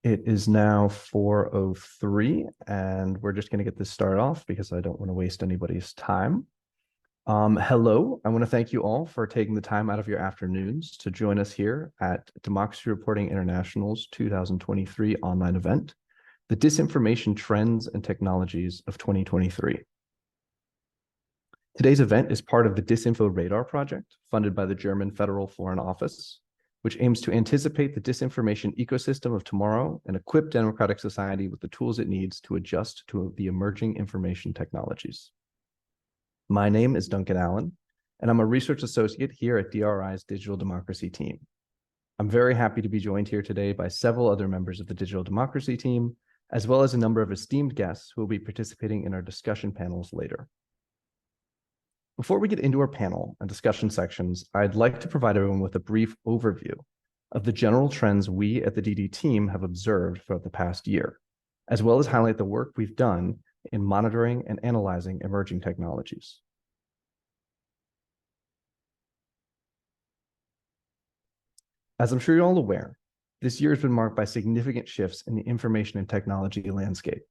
It is now 4:03, and we're just going to get this started off because I don't want to waste anybody's time. Hello, I want to thank you all for taking the time out of your afternoons to join us here at Democracy Reporting International's 2023 online event, the Disinformation Trends and Technologies of 2023. Today's event is part of the Disinfo Radar project, funded by the German Federal Foreign Office, which aims to anticipate the disinformation ecosystem of tomorrow and equip democratic society with the tools it needs to adjust to the emerging information technologies. My name is Duncan Allen, and I'm a research associate here at DRI's Digital Democracy team. I'm very happy to be joined here today by several other members of the Digital Democracy team, as well as a number of esteemed guests who will be participating in our discussion panels later. Before we get into our panel and discussion sections, I'd like to provide everyone with a brief overview of the general trends we at the DD team have observed throughout the past year, as well as highlight the work we've done in monitoring and analyzing emerging technologies. As I'm sure you're all aware, this year has been marked by significant shifts in the information and technology landscape.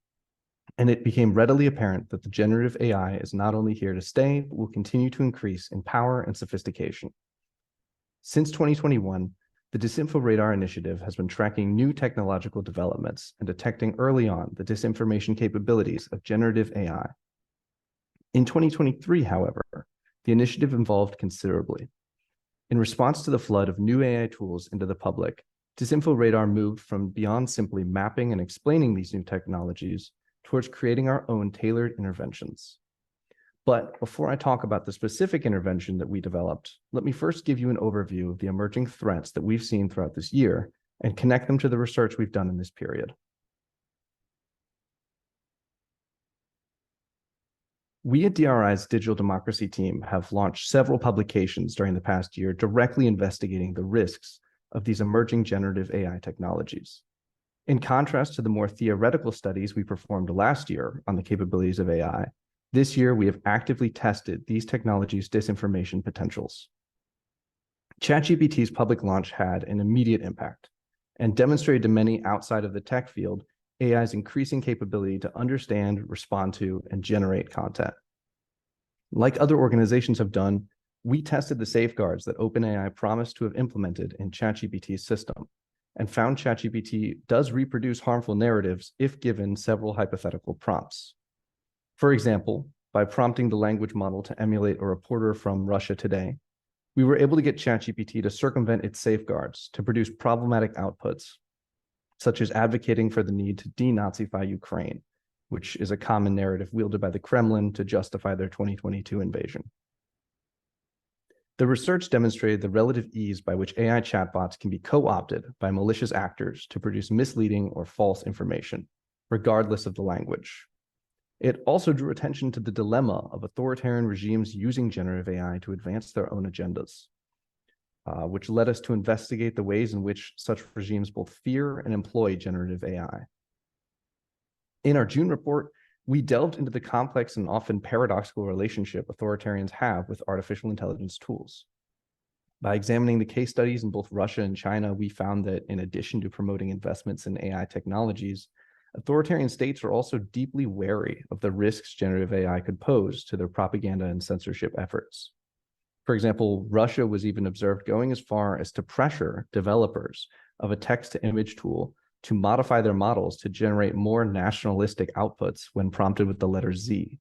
And it became readily apparent that the generative AI is not only here to stay, but will continue to increase in power and sophistication. Since 2021, the Disinfo Radar initiative has been tracking new technological developments and detecting early on the disinformation capabilities of generative AI. In 2023, however, the initiative evolved considerably. In response to the flood of new AI tools into the public, Disinfo Radar moved from beyond simply mapping and explaining these new technologies towards creating our own tailored interventions. But before I talk about the specific intervention that we developed, let me first give you an overview of the emerging threats that we've seen throughout this year and connect them to the research we've done in this period. We at DRI's Digital Democracy team have launched several publications during the past year directly investigating the risks of these emerging generative AI technologies. In contrast to the more theoretical studies we performed last year on the capabilities of AI, this year we have actively tested these technologies' disinformation potentials. ChatGPT's public launch had an immediate impact and demonstrated to many outside of the tech field AI's increasing capability to understand, respond to, and generate content. Like other organizations have done, we tested the safeguards that OpenAI promised to have implemented in ChatGPT's system, and found ChatGPT does reproduce harmful narratives if given several hypothetical prompts. For example, by prompting the language model to emulate a reporter from Russia Today, we were able to get ChatGPT to circumvent its safeguards to produce problematic outputs, such as advocating for the need to denazify Ukraine, which is a common narrative wielded by the Kremlin to justify their 2022 invasion. The research demonstrated the relative ease by which AI chatbots can be co-opted by malicious actors to produce misleading or false information, regardless of the language. It also drew attention to the dilemma of authoritarian regimes using generative AI to advance their own agendas, which led us to investigate the ways in which such regimes both fear and employ generative AI. In our June report, we delved into the complex and often paradoxical relationship authoritarians have with artificial intelligence tools. By examining the case studies in both Russia and China, we found that in addition to promoting investments in AI technologies, authoritarian states are also deeply wary of the risks generative AI could pose to their propaganda and censorship efforts. For example, Russia was even observed going as far as to pressure developers of a text-to-image tool to modify their models to generate more nationalistic outputs when prompted with the letter Z.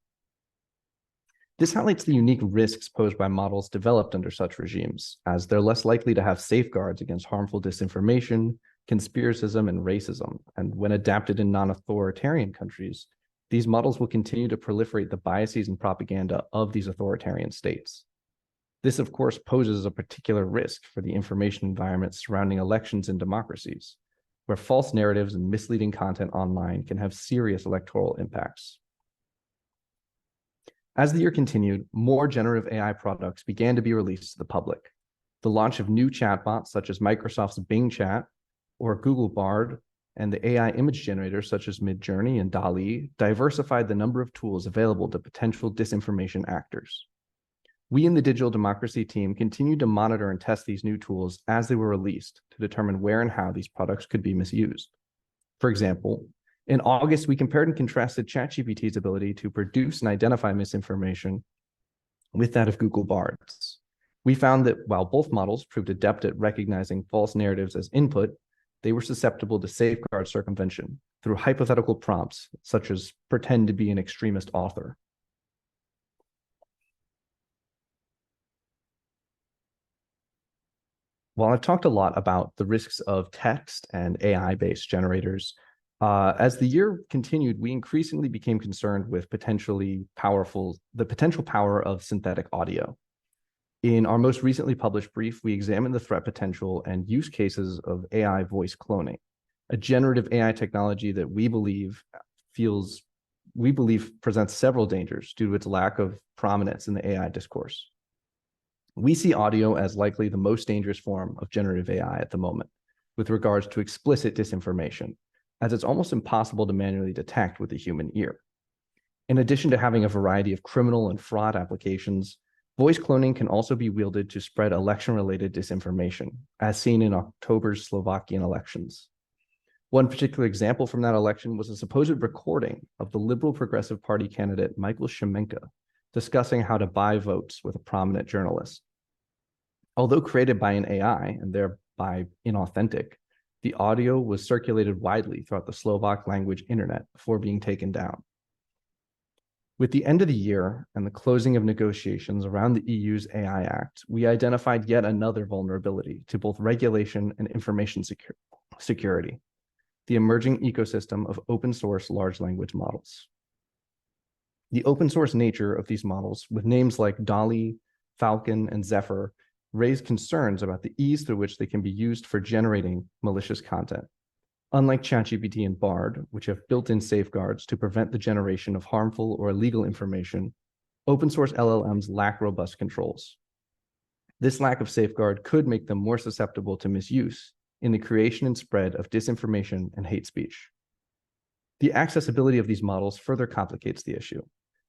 This highlights the unique risks posed by models developed under such regimes, as they're less likely to have safeguards against harmful disinformation, conspiracism, and racism. And when adapted in non-authoritarian countries, these models will continue to proliferate the biases and propaganda of these authoritarian states. This, of course, poses a particular risk for the information environment surrounding elections and democracies, where false narratives and misleading content online can have serious electoral impacts. As the year continued, more generative AI products began to be released to the public. The launch of new chatbots such as Microsoft's Bing Chat or Google Bard and the AI image generators such as Midjourney and DALL-E diversified the number of tools available to potential disinformation actors. We in the Digital Democracy team continued to monitor and test these new tools as they were released to determine where and how these products could be misused. For example, in August, we compared and contrasted ChatGPT's ability to produce and identify misinformation with that of Google Bard's. We found that while both models proved adept at recognizing false narratives as input, they were susceptible to safeguard circumvention through hypothetical prompts, such as pretend to be an extremist author. While I've talked a lot about the risks of text and AI-based generators, as the year continued, we increasingly became concerned with the potential power of synthetic audio. In our most recently published brief, we examined the threat potential and use cases of AI voice cloning, a generative AI technology that we believe presents several dangers due to its lack of prominence in the AI discourse. We see audio as likely the most dangerous form of generative AI at the moment, with regards to explicit disinformation, as it's almost impossible to manually detect with the human ear. In addition to having a variety of criminal and fraud applications, voice cloning can also be wielded to spread election-related disinformation, as seen in October's Slovakian elections. One particular example from that election was a supposed recording of the Liberal Progressive Party candidate Michael Shemenka discussing how to buy votes with a prominent journalist. Although created by an AI and thereby inauthentic, the audio was circulated widely throughout the Slovak language internet before being taken down. With the end of the year and the closing of negotiations around the EU's AI Act, we identified yet another vulnerability to both regulation and information security, the emerging ecosystem of open source large language models. The open source nature of these models, with names like DALL-E, Falcon, and Zephyr, raise concerns about the ease through which they can be used for generating malicious content. Unlike ChatGPT and Bard, which have built-in safeguards to prevent the generation of harmful or illegal information, open source LLMs lack robust controls. This lack of safeguard could make them more susceptible to misuse in the creation and spread of disinformation and hate speech. The accessibility of these models further complicates the issue.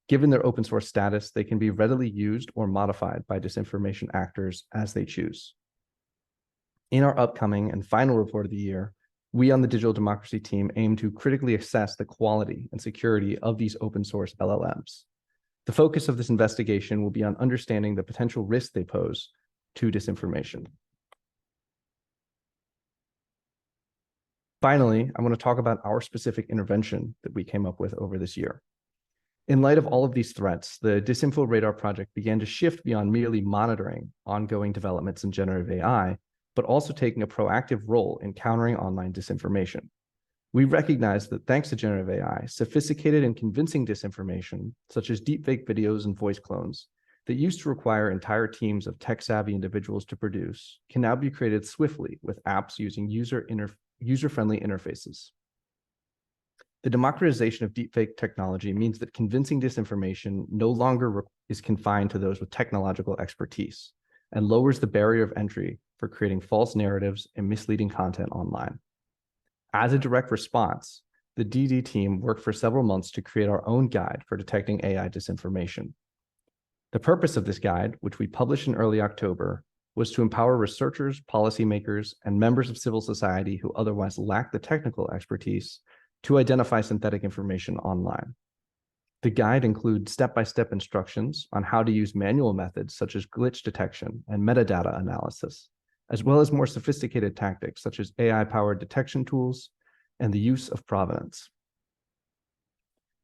Given their open source status, they can be readily used or modified by disinformation actors as they choose. In our upcoming and final report of the year, we on the Digital Democracy team aim to critically assess the quality and security of these open source LLMs. The focus of this investigation will be on understanding the potential risks they pose to disinformation. Finally, I want to talk about our specific intervention that we came up with over this year. In light of all of these threats, the Disinfo Radar project began to shift beyond merely monitoring ongoing developments in generative AI, but also taking a proactive role in countering online disinformation. We recognize that thanks to generative AI, sophisticated and convincing disinformation, such as deepfake videos and voice clones, that used to require entire teams of tech-savvy individuals to produce, can now be created swiftly with apps using user-friendly interfaces. The democratization of deepfake technology means that convincing disinformation no longer is confined to those with technological expertise and lowers the barrier of entry for creating false narratives and misleading content online. As a direct response, the DD team worked for several months to create our own guide for detecting AI disinformation. The purpose of this guide, which we published in early October, was to empower researchers, policymakers, and members of civil society who otherwise lack the technical expertise to identify synthetic information online. The guide includes step-by-step instructions on how to use manual methods such as glitch detection and metadata analysis, as well as more sophisticated tactics such as AI-powered detection tools and the use of provenance.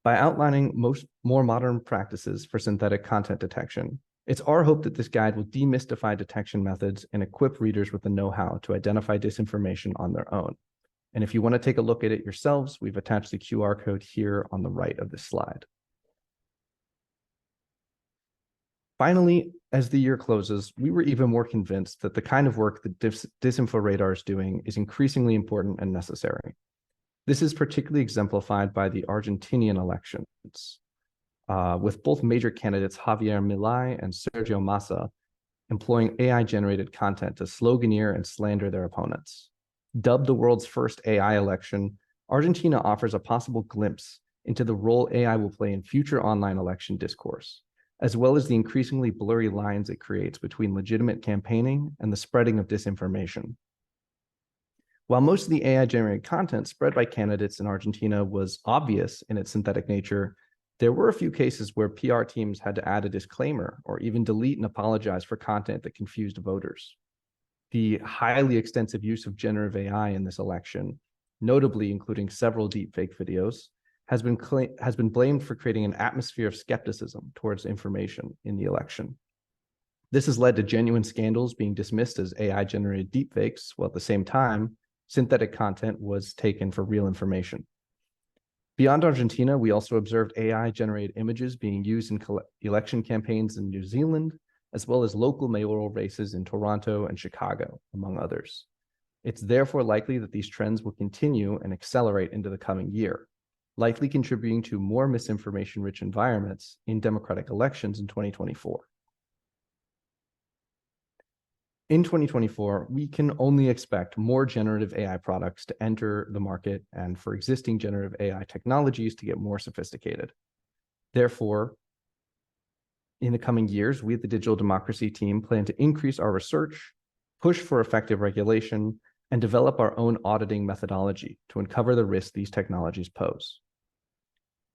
By outlining more modern practices for synthetic content detection, it's our hope that this guide will demystify detection methods and equip readers with the know-how to identify disinformation on their own. And if you want to take a look at it yourselves, we've attached the QR code here on the right of this slide. Finally, as the year closes, we were even more convinced that the kind of work that Disinfo Radar is doing is increasingly important and necessary. This is particularly exemplified by the Argentinian elections, with both major candidates Javier Milei and Sergio Massa employing AI-generated content to sloganeer and slander their opponents. Dubbed the world's first AI election, Argentina offers a possible glimpse into the role AI will play in future online election discourse, as well as the increasingly blurry lines it creates between legitimate campaigning and the spreading of disinformation. While most of the AI-generated content spread by candidates in Argentina was obvious in its synthetic nature, there were a few cases where PR teams had to add a disclaimer or even delete and apologize for content that confused voters. The highly extensive use of generative AI in this election, notably including several deepfake videos, has been blamed for creating an atmosphere of skepticism towards information in the election. This has led to genuine scandals being dismissed as AI-generated deepfakes, while at the same time, synthetic content was taken for real information. Beyond Argentina, we also observed AI-generated images being used in election campaigns in New Zealand, as well as local mayoral races in Toronto and Chicago, among others. It's therefore likely that these trends will continue and accelerate into the coming year, likely contributing to more misinformation-rich environments in democratic elections in 2024. In 2024, we can only expect more generative AI products to enter the market and for existing generative AI technologies to get more sophisticated. Therefore, in the coming years, we at the Digital Democracy team plan to increase our research, push for effective regulation, and develop our own auditing methodology to uncover the risks these technologies pose.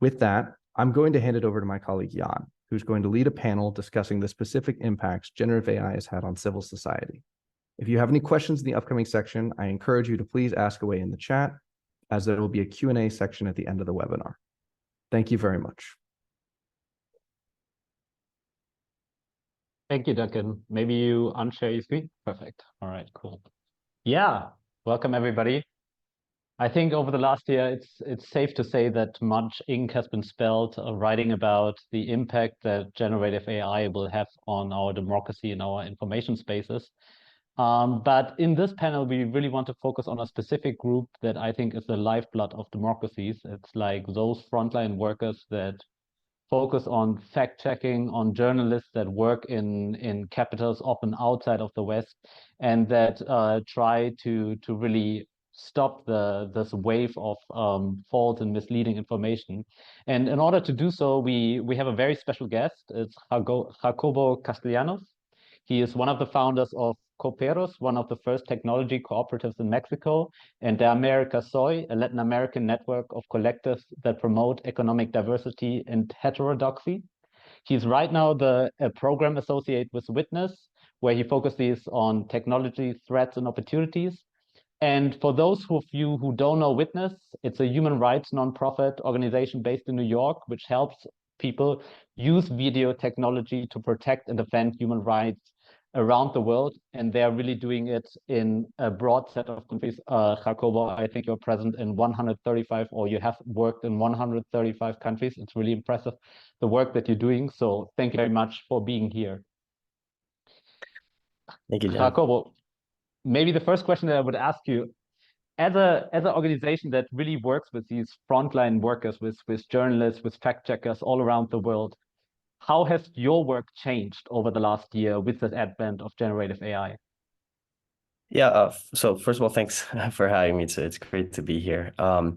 With that, I'm going to hand it over to my colleague Jan, who's going to lead a panel discussing the specific impacts generative AI has had on civil society. If you have any questions in the upcoming section, I encourage you to please ask away in the chat, as there will be a Q&A section at the end of the webinar. Thank you very much. Thank you, Duncan. Maybe you unshare your screen? Perfect. All right, cool. Yeah, welcome everybody. I think over the last year, it's safe to say that much ink has been spilled writing about the impact that generative AI will have on our democracy and our information spaces. But in this panel, we really want to focus on a specific group that I think is the lifeblood of democracies. It's like those frontline workers that focus on fact-checking, on journalists that work in capitals often outside of the West, and that try to really stop this wave of false and misleading information. And in order to do so, we have a very special guest. It's Jacobo Castellanos. He is one of the founders of Cooperos, one of the first technology cooperatives in Mexico, and De America Soy, a Latin American network of collectives that promote economic diversity and heterodoxy. He's right now a program associate with Witness, where he focuses on technology threats and opportunities. And for those of you who don't know Witness, it's a human rights nonprofit organization based in New York, which helps people use video technology to protect and defend human rights around the world. And they're really doing it in a broad set of countries. Jacobo, I think you're present in 135, or you have worked in 135 countries. It's really impressive, the work that you're doing. So thank you very much for being here. Thank you, John. Jacobo, maybe the first question that I would ask you, as an organization that really works with these frontline workers, with journalists, with fact checkers all around the world, how has your work changed over the last year with the advent of generative AI? Yeah, so first of all, thanks for having me. It's great to be here. I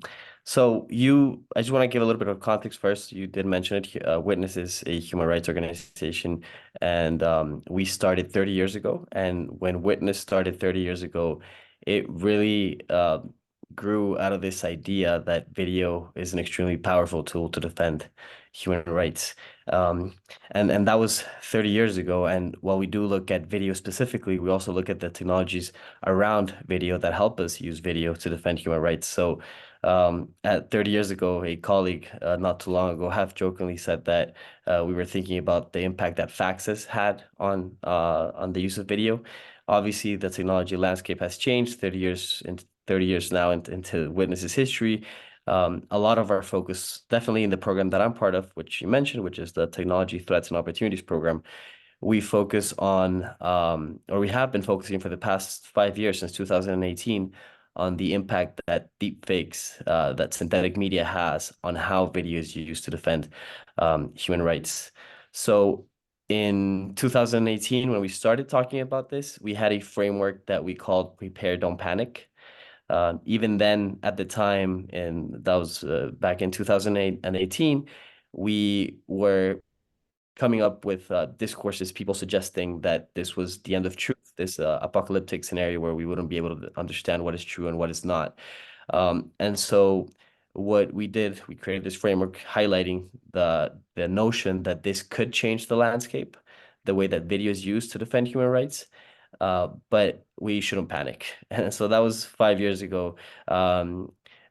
just want to give a little bit of context first. You did mention it. Witness is a human rights organization, and we started 30 years ago. And when Witness started 30 years ago, it really grew out of this idea that video is an extremely powerful tool to defend human rights. And that was 30 years ago. And while we do look at video specifically, we also look at the technologies around video that help us use video to defend human rights. So at 30 years ago, a colleague not too long ago half-jokingly said that we were thinking about the impact that faxes had on the use of video. Obviously, the technology landscape has changed 30 years now into Witness's history. A lot of our focus, definitely in the program that I'm part of, which you mentioned, which is the Technology Threats and Opportunities Program, we focus on, or we have been focusing for the past 5 years, since 2018, on the impact that deepfakes, that synthetic media has on how video is used to defend human rights. So in 2018, when we started talking about this, we had a framework that we called Prepare, Don't Panic. Even then, at the time, and that was back in 2018, we were coming up with discourses, people suggesting that this was the end of truth, this apocalyptic scenario where we wouldn't be able to understand what is true and what is not. And so what we did, we created this framework highlighting the notion that this could change the landscape, the way that video is used to defend human rights, but we shouldn't panic. And so that was 5 years ago.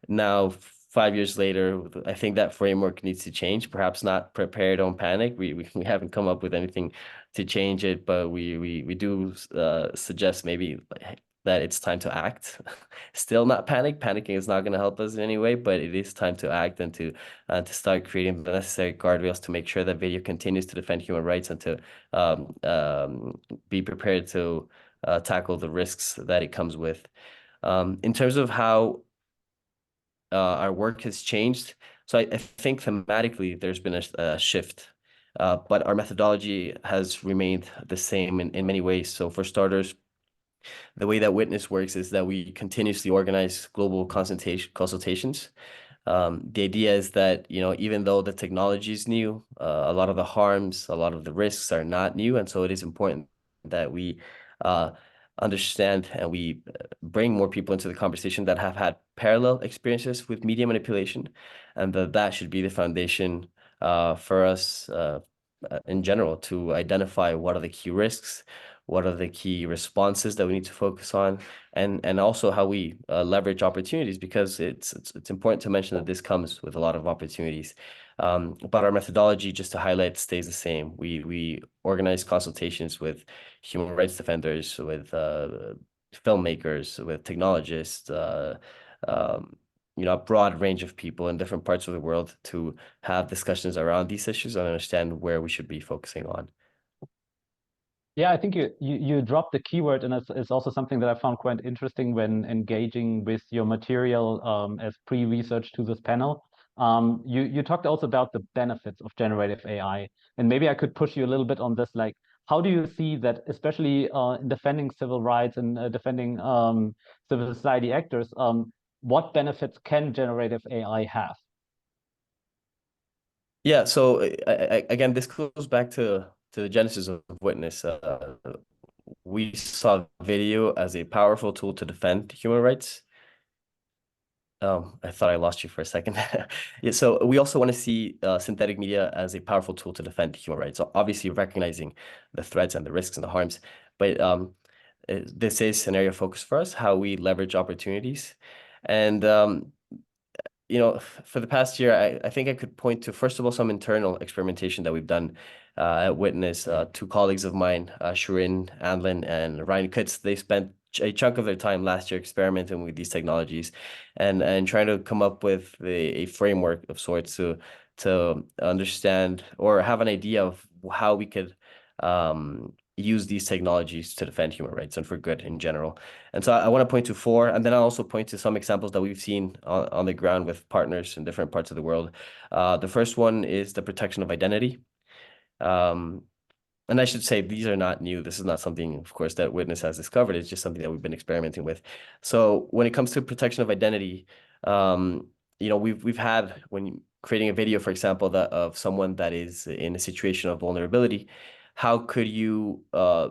Now, 5 years later, I think that framework needs to change. Perhaps not prepare, don't panic. We haven't come up with anything to change it, but we do suggest maybe that it's time to act. Still not panic. Panicking is not going to help us in any way, but it is time to act and to start creating the necessary guardrails to make sure that video continues to defend human rights and to be prepared to tackle the risks that it comes with. In terms of how our work has changed, so I think thematically there's been a shift, but our methodology has remained the same in many ways. So for starters, the way that Witness works is that we continuously organize global consultations. The idea is that, even though the technology is new, a lot of the harms, a lot of the risks are not new. And so it is important that we understand and we bring more people into the conversation that have had parallel experiences with media manipulation, and that should be the foundation for us in general to identify what are the key risks, what are the key responses that we need to focus on, and also how we leverage opportunities, because it's important to mention that this comes with a lot of opportunities. But our methodology, just to highlight, stays the same. We organize consultations with human rights defenders, with filmmakers, with technologists, a broad range of people in different parts of the world to have discussions around these issues and understand where we should be focusing on. Yeah, I think you dropped the keyword, and it's also something that I found quite interesting when engaging with your material as pre-research to this panel. You talked also about the benefits of generative AI, and maybe I could push you a little bit on this. Like, how do you see that, especially in defending civil rights and defending civil society actors, what benefits can generative AI have? Yeah, so again, this goes back to the genesis of Witness. We saw video as a powerful tool to defend human rights. I thought I lost you for a second. Yeah, so we also want to see synthetic media as a powerful tool to defend human rights. So obviously recognizing the threats and the risks and the harms, but this is an area of focus for us, how we leverage opportunities. And for the past year, I think I could point to, first of all, some internal experimentation that we've done at Witness. Two colleagues of mine, Shirin Anlin and Ryan Kutz, they spent a chunk of their time last year experimenting with these technologies and trying to come up with a framework of sorts to understand or have an idea of how we could use these technologies to defend human rights and for good in general. And so I want to point to four, and then I'll also point to some examples that we've seen on the ground with partners in different parts of the world. The first one is the protection of identity. And I should say, these are not new. This is not something, of course, that Witness has discovered. It's just something that we've been experimenting with. So when it comes to protection of identity, we've had, when creating a video, for example, of someone that is in a situation of vulnerability, how could you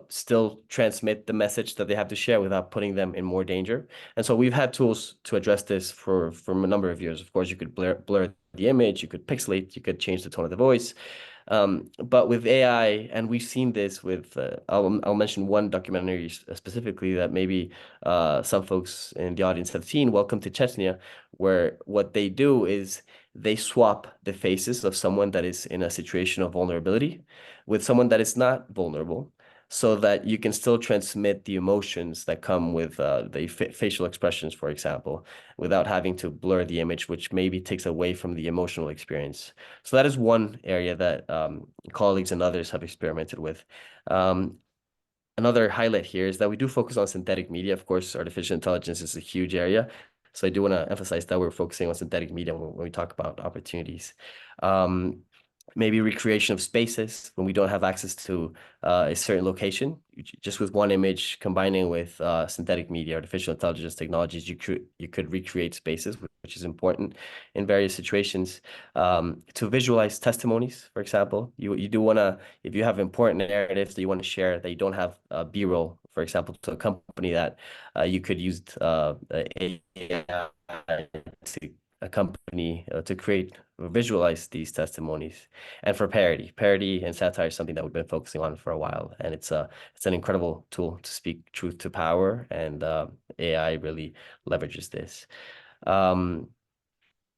still transmit the message that they have to share without putting them in more danger? And so we've had tools to address this for a number of years. Of course, you could blur the image, you could pixelate, you could change the tone of the voice. But with AI, and we've seen this with, I'll mention one documentary specifically that maybe some folks in the audience have seen, Welcome to Chechnya, where what they do is they swap the faces of someone that is in a situation of vulnerability with someone that is not vulnerable, so that you can still transmit the emotions that come with the facial expressions, for example, without having to blur the image, which maybe takes away from the emotional experience. So that is one area that colleagues and others have experimented with. Another highlight here is that we do focus on synthetic media. Of course, artificial intelligence is a huge area. So I do want to emphasize that we're focusing on synthetic media when we talk about opportunities. maybe recreation of spaces when we don't have access to a certain location. Just with one image, combining with synthetic media, artificial intelligence technologies, you could recreate spaces, which is important in various situations. To visualize testimonies, for example, you do want to, if you have important narratives that you want to share that you don't have B-roll, for example, to accompany that, you could use AI to accompany to create or visualize these testimonies. And for parody and satire is something that we've been focusing on for a while, and it's an incredible tool to speak truth to power, and AI really leverages this. And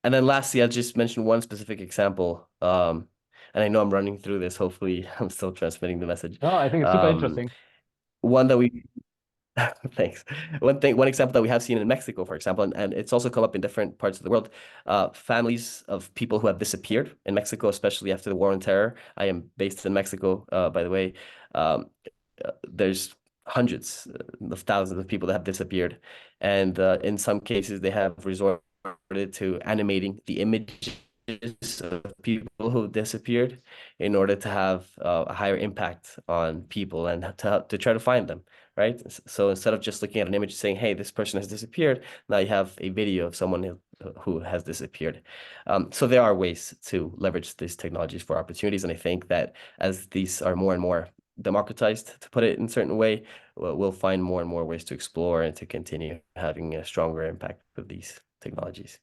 then lastly, I'll just mention one specific example. And I know I'm running through this. Hopefully, I'm still transmitting the message. No, I think it's super interesting. One that we Thanks. One example that we have seen in Mexico, for example, and it's also come up in different parts of the world, families of people who have disappeared in Mexico, especially after the war on terror. I am based in Mexico, by the way. There's hundreds of thousands of people that have disappeared, and in some cases, they have resorted to animating the images of people who disappeared in order to have a higher impact on people and to try to find them. Right. So instead of just looking at an image saying, hey, this person has disappeared, now you have a video of someone who has disappeared. So there are ways to leverage these technologies for opportunities. And I think that as these are more and more democratized, to put it in a certain way, we'll find more and more ways to explore and to continue having a stronger impact with these technologies.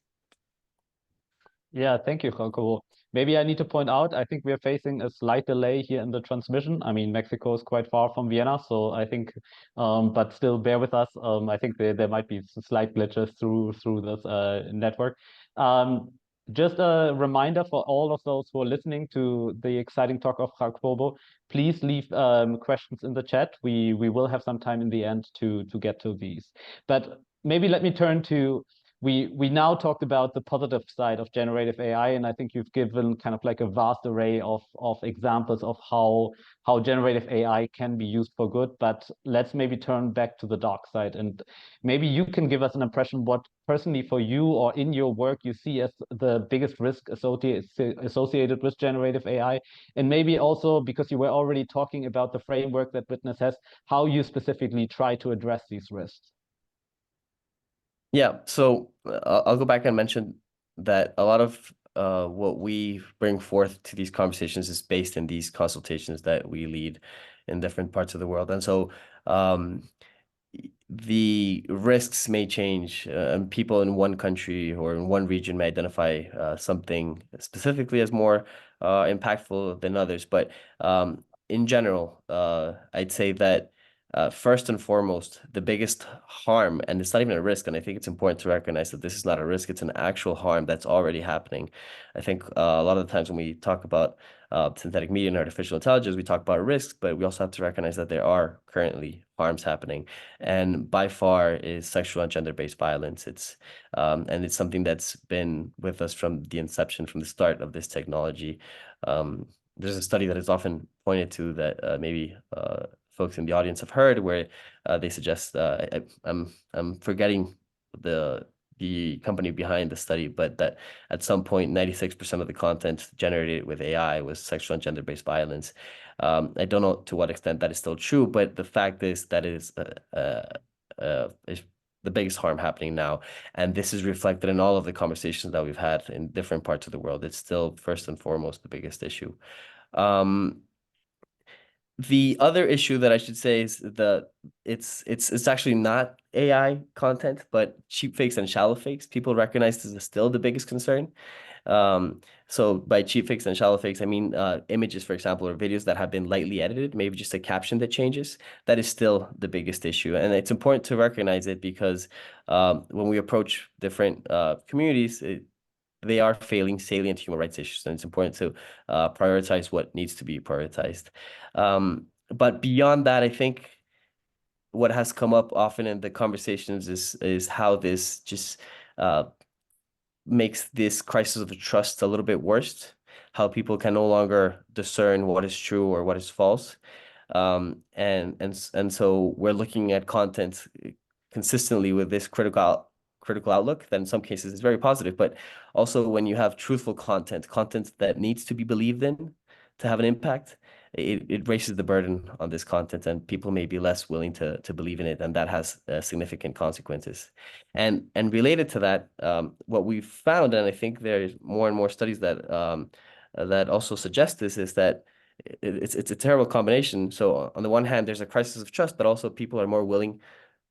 Yeah, thank you, Jacobo. Maybe I need to point out, I think we are facing a slight delay here in the transmission. I mean, Mexico is quite far from Vienna, so I think, but still bear with us. I think there might be some slight glitches through this network. Just a reminder for all of those who are listening to the exciting talk of Jacobo, please leave questions in the chat. We will have some time in the end to get to these. But maybe let me turn to we now talked about the positive side of generative AI, and I think you've given kind of like a vast array of examples of how generative AI can be used for good. But let's maybe turn back to the dark side, and maybe you can give us an impression what personally for you or in your work you see as the biggest risk associated with generative AI, and maybe also, because you were already talking about the framework that Witness has, how you specifically try to address these risks. Yeah, so I'll go back and mention that a lot of what we bring forth to these conversations is based in these consultations that we lead in different parts of the world. And so the risks may change, and people in one country or in one region may identify something specifically as more impactful than others. But in general, I'd say that first and foremost, the biggest harm, and it's not even a risk, and I think it's important to recognize that this is not a risk, it's an actual harm that's already happening. I think a lot of the times when we talk about synthetic media and artificial intelligence, we talk about risks, but we also have to recognize that there are currently harms happening, and by far is sexual and gender-based violence. And it's something that's been with us from the inception, from the start of this technology. There's a study that is often pointed to that maybe folks in the audience have heard, where they suggest I'm forgetting the company behind the study, but that at some point 96% of the content generated with AI was sexual and gender-based violence. I don't know to what extent that is still true, but the fact is that is the biggest harm happening now, and this is reflected in all of the conversations that we've had in different parts of the world. It's still first and foremost the biggest issue. The other issue that I should say is that it's actually not AI content, but cheap fakes and shallow fakes. People recognize this is still the biggest concern. So by cheap fakes and shallow fakes, I mean images, for example, or videos that have been lightly edited, maybe just a caption that changes. That is still the biggest issue, and it's important to recognize it because when we approach different communities, they are failing salient human rights issues, and it's important to prioritize what needs to be prioritized. But beyond that, I think what has come up often in the conversations is how this just makes this crisis of trust a little bit worse, how people can no longer discern what is true or what is false. And so we're looking at content consistently with this critical outlook, then in some cases it's very positive. But also when you have truthful content that needs to be believed in to have an impact, it raises the burden on this content, and people may be less willing to believe in it, and that has significant consequences. And related to that, what we've found, and I think there's more and more studies that that also suggest this, is that it's a terrible combination. So on the one hand, there's a crisis of trust, but also people are more willing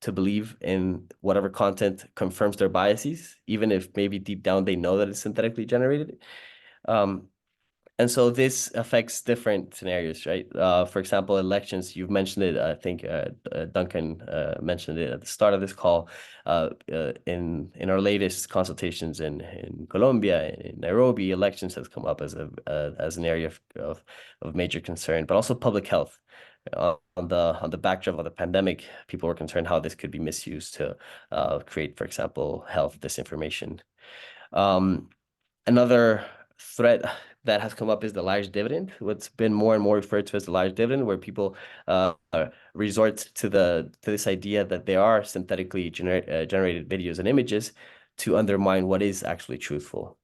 to believe in whatever content confirms their biases, even if maybe deep down they know that it's synthetically generated. And so this affects different scenarios, right? For example, elections, you've mentioned it, I think Duncan mentioned it at the start of this call. In our latest consultations in Colombia, in Nairobi, elections has come up as an area of major concern, but also public health. On the backdrop of the pandemic, people were concerned how this could be misused to create, for example, health disinformation. Another threat that has come up is the large dividend, what's been more and more referred to as the large dividend, where people resort to this idea that there are synthetically generated videos and images to undermine what is actually truthful.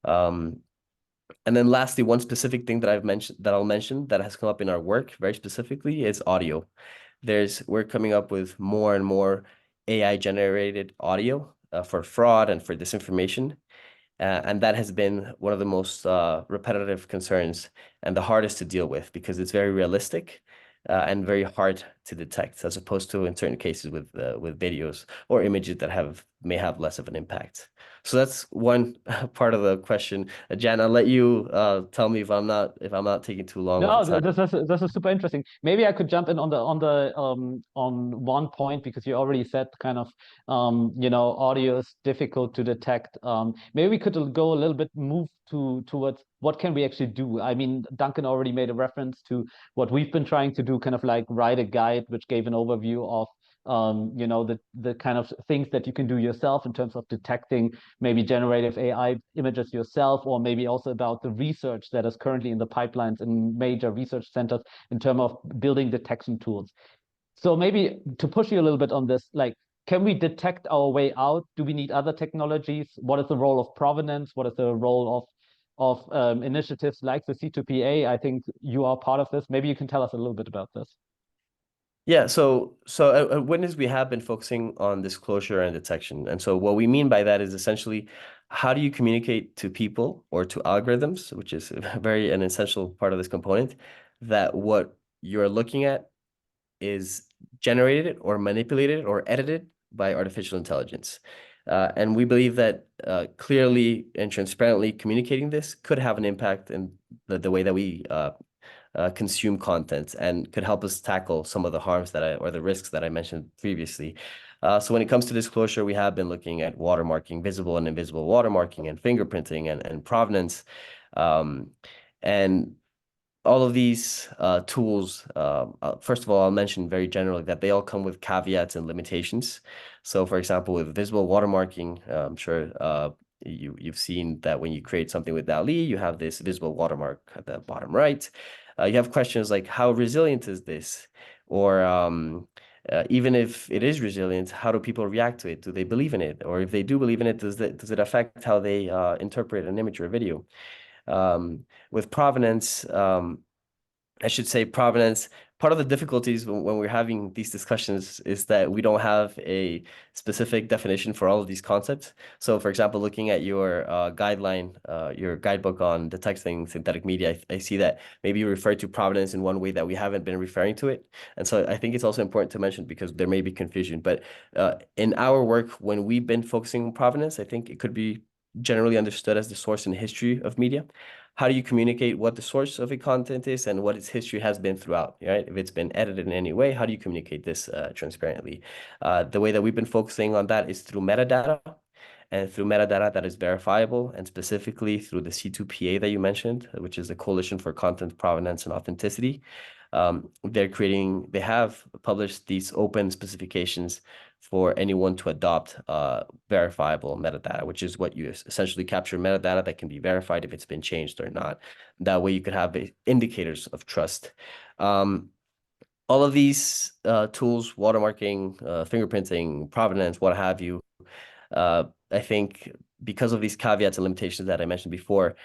And then lastly, one specific thing that I'll mention that has come up in our work very specifically is audio. We're coming up with more and more AI generated audio for fraud and for disinformation. And that has been one of the most repetitive concerns and the hardest to deal with, because it's very realistic and very hard to detect, as opposed to in certain cases with videos or images that may have less of an impact. So that's one part of the question. Jan, I'll let you tell me if I'm not taking too long. No, this is super interesting. Maybe I could jump in on one point, because you already said kind of audio is difficult to detect. Maybe we could go a little bit towards what can we actually do. I mean, Duncan already made a reference to what we've been trying to do, kind of like write a guide which gave an overview of the kind of things that you can do yourself in terms of detecting maybe generative AI images yourself, or maybe also about the research that is currently in the pipelines in major research centers in terms of building detection tools. So maybe to push you a little bit on this, like, can we detect our way out? Do we need other technologies? What is the role of provenance? What is the role of initiatives like the C2PA? I think you are part of this. Maybe you can tell us a little bit about this. Yeah, so at Witness, we have been focusing on disclosure and detection. And so what we mean by that is essentially, how do you communicate to people or to algorithms, which is an essential part of this component, that what you're looking at is generated or manipulated or edited by artificial intelligence. And we believe that clearly and transparently communicating this could have an impact in the way that we consume content, and could help us tackle some of the harms or the risks that I mentioned previously. So when it comes to disclosure, we have been looking at watermarking, visible and invisible watermarking, and fingerprinting and provenance. And all of these tools, first of all, I'll mention very generally that they all come with caveats and limitations. So for example, with visible watermarking, I'm sure you've seen that when you create something with DALL-E, you have this visible watermark at the bottom right. You have questions like, how resilient is this? Or even if it is resilient, how do people react to it? Do they believe in it? Or if they do believe in it, does it affect how they interpret an image or a video? With provenance, I should say provenance, part of the difficulties when we're having these discussions is that we don't have a specific definition for all of these concepts. So for example, looking at your guideline, your guidebook on detecting synthetic media, I see that maybe you refer to provenance in one way that we haven't been referring to it. And so I think it's also important to mention, because there may be confusion. But in our work, when we've been focusing on provenance, I think it could be generally understood as the source and history of media. How do you communicate what the source of a content is and what its history has been throughout, right? If it's been edited in any way, how do you communicate this transparently? The way that we've been focusing on that is through metadata, and through metadata that is verifiable, and specifically through the C2PA that you mentioned, which is the Coalition for Content Provenance and Authenticity. They have published these open specifications for anyone to adopt verifiable metadata, which is what you essentially capture metadata that can be verified if it's been changed or not. That way you could have indicators of trust. All of these tools, watermarking, fingerprinting, provenance, what have you, I think because of these caveats and limitations that I mentioned before,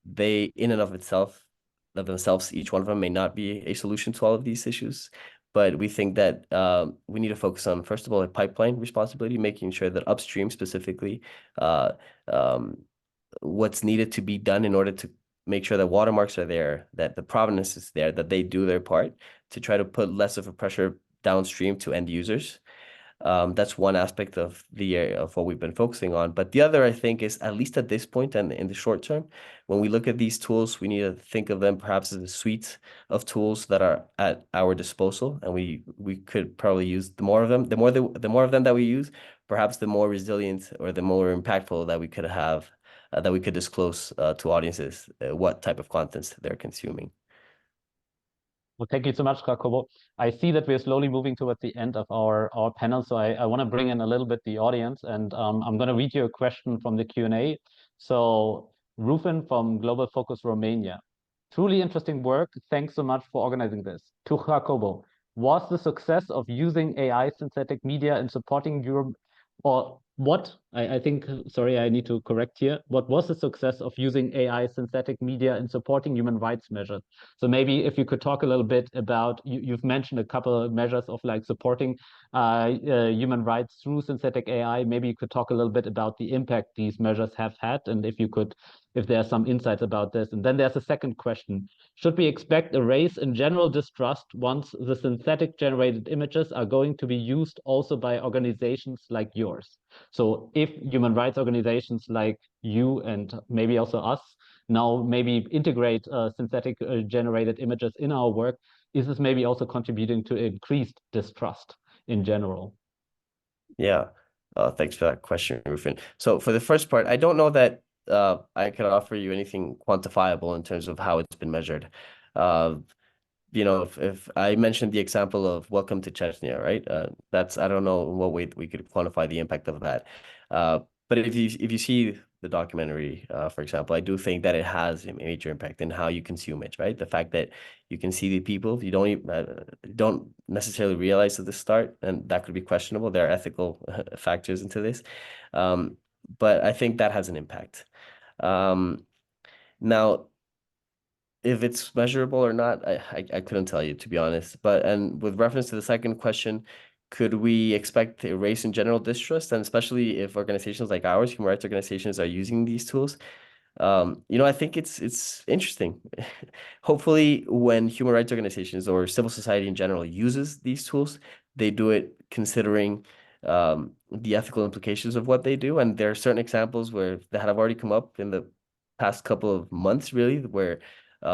they in and of themselves, each one of them may not be a solution to all of these issues. But we think that we need to focus on, first of all, a pipeline responsibility, making sure that upstream specifically, what's needed to be done in order to make sure that watermarks are there, that the provenance is there, that they do their part to try to put less of a pressure downstream to end users. That's one aspect of what we've been focusing on. But the other, I think, is at least at this point and in the short term, when we look at these tools, we need to think of them perhaps as a suite of tools that are at our disposal, and we could probably use the more of them. The more of them that we use, perhaps the more resilient or the more impactful that we could have, that we could disclose to audiences what type of content they're consuming. Well, thank you so much, Jacobo. I see that we're slowly moving towards the end of our panel, so I want to bring in a little bit the audience, and I'm going to read you a question from the Q&A. So, Rufin from Global Focus Romania. Truly interesting work. Thanks so much for organizing this. To Jacobo, was the success of using AI synthetic media in supporting your, or what, I think, sorry, I need to correct here. What was the success of using AI synthetic media in supporting human rights measures? So maybe if you could talk a little bit about, you've mentioned a couple of measures of like supporting human rights through synthetic AI. Maybe you could talk a little bit about the impact these measures have had, and if there are some insights about this. And then there's a second question. Should we expect a rise in general distrust once the synthetic generated images are going to be used also by organizations like yours? So if human rights organizations like you and maybe also us now maybe integrate synthetic generated images in our work, is this maybe also contributing to increased distrust in general? Yeah, thanks for that question, Rufin. So for the first part, I don't know that I can offer you anything quantifiable in terms of how it's been measured. You know, if I mentioned the example of Welcome to Chechnya, right? I don't know in what way we could quantify the impact of that. But if you see the documentary, for example, I do think that it has a major impact in how you consume it, right? The fact that you can see the people, you don't necessarily realize at the start, and that could be questionable. There are ethical factors into this. But I think that has an impact. Now, if it's measurable or not, I couldn't tell you, to be honest. And with reference to the second question, could we expect a rise in general distrust, and especially if organizations like ours, human rights organizations, are using these tools? You know, I think it's interesting. Hopefully, when human rights organizations or civil society in general uses these tools, they do it considering the ethical implications of what they do. And there are certain examples that have already come up in the past couple of months, really, where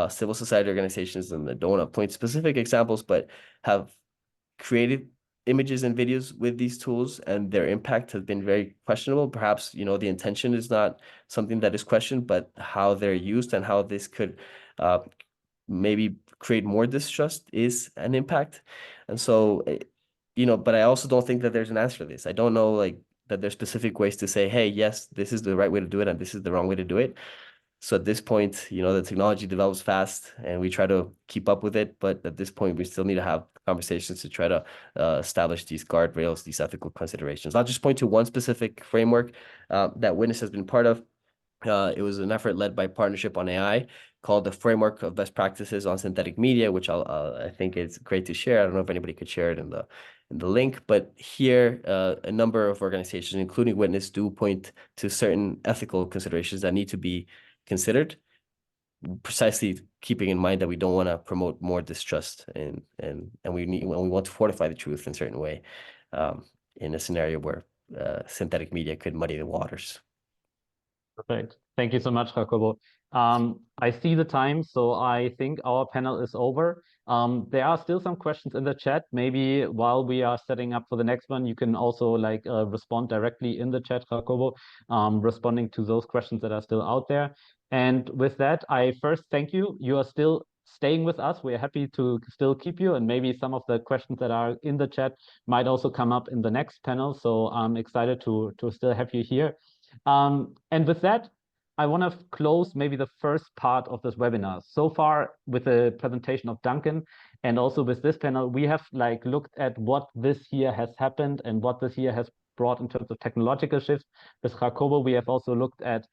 civil society organizations, and I don't want to point specific examples, but have created images and videos with these tools, and their impact has been very questionable. Perhaps, you know, the intention is not something that is questioned, but how they're used and how this could maybe create more distrust is an impact. And so, you know, but I also don't think that there's an answer to this. I don't know, like, that there's specific ways to say, hey, yes, this is the right way to do it, and this is the wrong way to do it. So at this point, you know, the technology develops fast and we try to keep up with it. But at this point, we still need to have conversations to try to establish these guardrails, these ethical considerations. I'll just point to one specific framework that Witness has been part of. It was an effort led by Partnership on AI called the Framework of Best Practices on Synthetic Media, which I think it's great to share. I don't know if anybody could share it in the link, but here a number of organizations, including Witness, do point to certain ethical considerations that need to be considered, precisely keeping in mind that we don't want to promote more distrust, and we want to fortify the truth in a certain way, in a scenario where synthetic media could muddy the waters. Perfect. Thank you so much, Jacobo. I see the time, so I think our panel is over. There are still some questions in the chat. Maybe while we are setting up for the next one, you can also like respond directly in the chat, Jacobo, responding to those questions that are still out there. And with that, I first thank you. You are still staying with us. We're happy to still keep you, and maybe some of the questions that are in the chat might also come up in the next panel. So I'm excited to still have you here. And with that, I want to close maybe the first part of this webinar. So far, with the presentation of Duncan and also with this panel, we have like looked at what this year has happened and what this year has brought in terms of technological shifts. With Jacobo, we have also looked at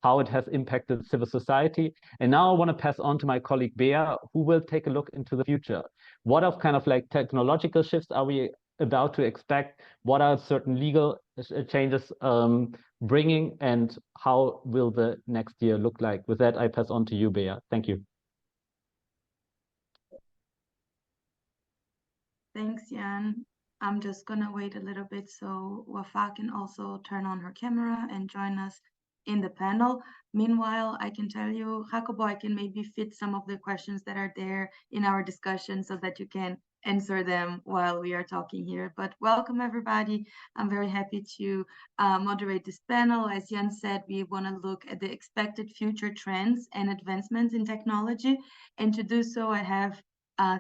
how it has impacted civil society. And now I want to pass on to my colleague Bea, who will take a look into the future. What of kind of like technological shifts are we about to expect? What are certain legal changes bringing, and how will the next year look like? With that, I pass on to you, Bea. Thank you. Thanks, Jan. I'm just gonna wait a little bit so Wafa can also turn on her camera and join us in the panel. Meanwhile, I can tell you, Jacobo, I can maybe fit some of the questions that are there in our discussion so that you can answer them while we are talking here. But welcome, everybody. I'm very happy to moderate this panel. As Jan said, we want to look at the expected future trends and advancements in technology. And to do so, I have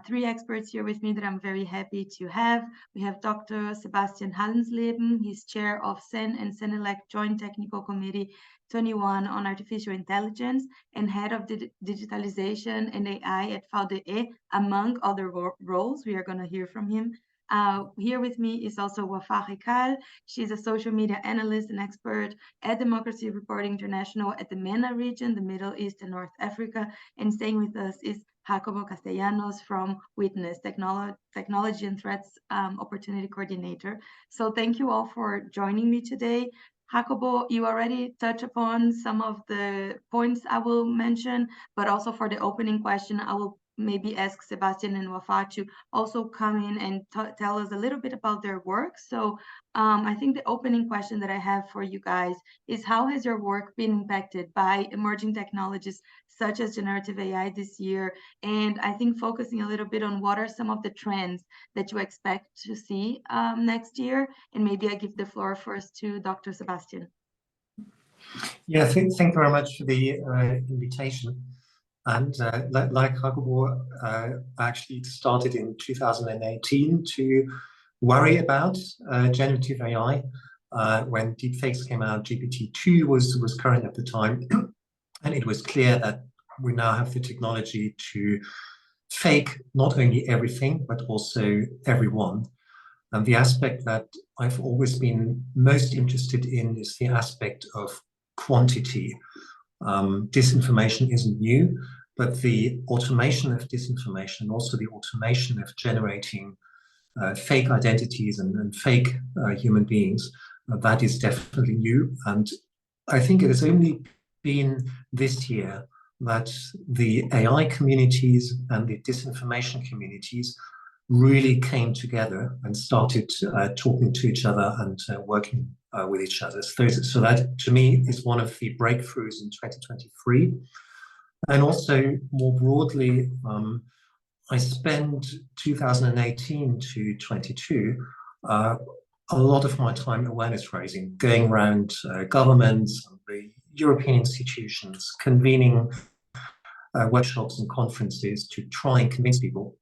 three experts here with me that I'm very happy to have. We have Dr. Sebastian Hallensleben. He's chair of CEN and CENELEC Joint Technical Committee 21 on Artificial Intelligence and head of digitalization and AI at VDE, among other roles. We are going to hear from him. Here with me is also Wafa Hekal. She's a social media analyst and expert at Democracy Reporting International at the MENA region, the Middle East and North Africa. And staying with us is Jacobo Castellanos from Witness, Technology and Threats Opportunity Coordinator. So thank you all for joining me today. Jacobo, you already touched upon some of the points I will mention, but also for the opening question, I will maybe ask Sebastian and Wafa to also come in and tell us a little bit about their work. So I think the opening question that I have for you guys is, how has your work been impacted by emerging technologies such as generative AI this year? And I think focusing a little bit on what are some of the trends that you expect to see next year. And maybe I give the floor first to Dr. Sebastian. Yeah, thank you very much for the invitation. And like Jacobo, actually started in 2018 to worry about generative AI. When deepfakes came out, GPT-2 was current at the time. And it was clear that we now have the technology to fake not only everything, but also everyone. And the aspect that I've always been most interested in is the aspect of quantity. Disinformation isn't new, but the automation of disinformation, also the automation of generating fake identities and fake human beings, that is definitely new. And I think it has only been this year that the AI communities and the disinformation communities really came together and started talking to each other and working with each other. So that, to me, is one of the breakthroughs in 2023. And also, more broadly, I spent 2018 to 22 a lot of my time awareness raising, going around governments, the European institutions, convening workshops and conferences to try and convince people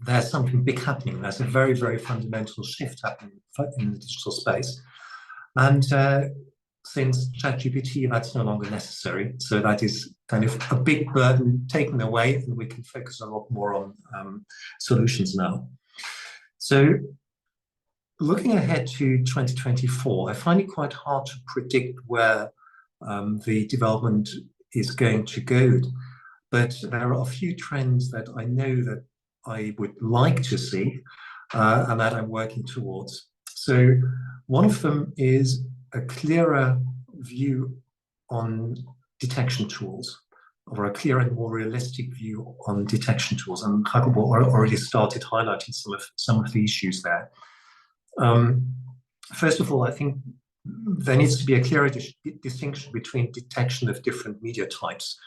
there's something big happening. There's a very, very fundamental shift happening in the digital space. And since ChatGPT, that's no longer necessary. So that is kind of a big burden taken away, and we can focus a lot more on solutions now. So looking ahead to 2024, I find it quite hard to predict where the development is going to go. But there are a few trends that I know that I would like to see and that I'm working towards. So one of them is a clearer view on detection tools, or a clearer and more realistic view on detection tools. And Jacobo already started highlighting some of the issues there. First of all, I think there needs to be a clearer distinction between detection of different media types.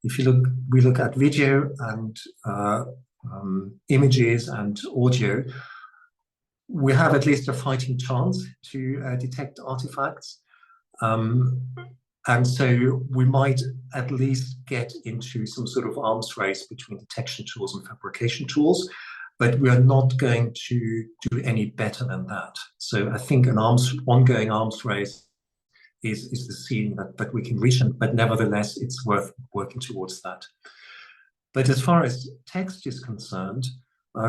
If we look at video and images and audio, we have at least a fighting chance to detect artifacts. And so we might at least get into some sort of arms race between detection tools and fabrication tools, but we are not going to do any better than that. So I think an ongoing arms race is the ceiling that we can reach, but nevertheless, it's worth working towards that. But as far as text is concerned,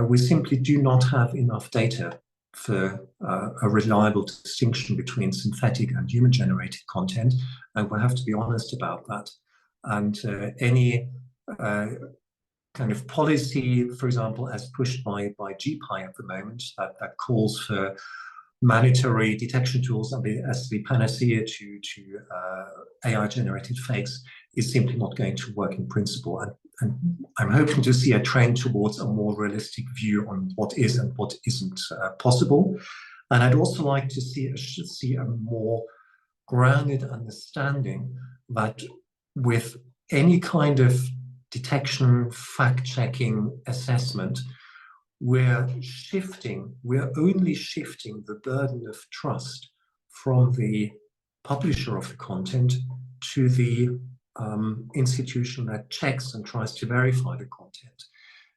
we simply do not have enough data for a reliable distinction between synthetic and human-generated content, and we'll have to be honest about that. And any kind of policy, for example, as pushed by GPI at the moment, that calls for mandatory detection tools as the panacea to AI-generated fakes, is simply not going to work in principle. And I'm hoping to see a trend towards a more realistic view on what is and what isn't possible. And I'd also like to see a more grounded understanding that with any kind of detection, fact-checking, assessment, we're only shifting the burden of trust from the publisher of the content to the institution that checks and tries to verify the content.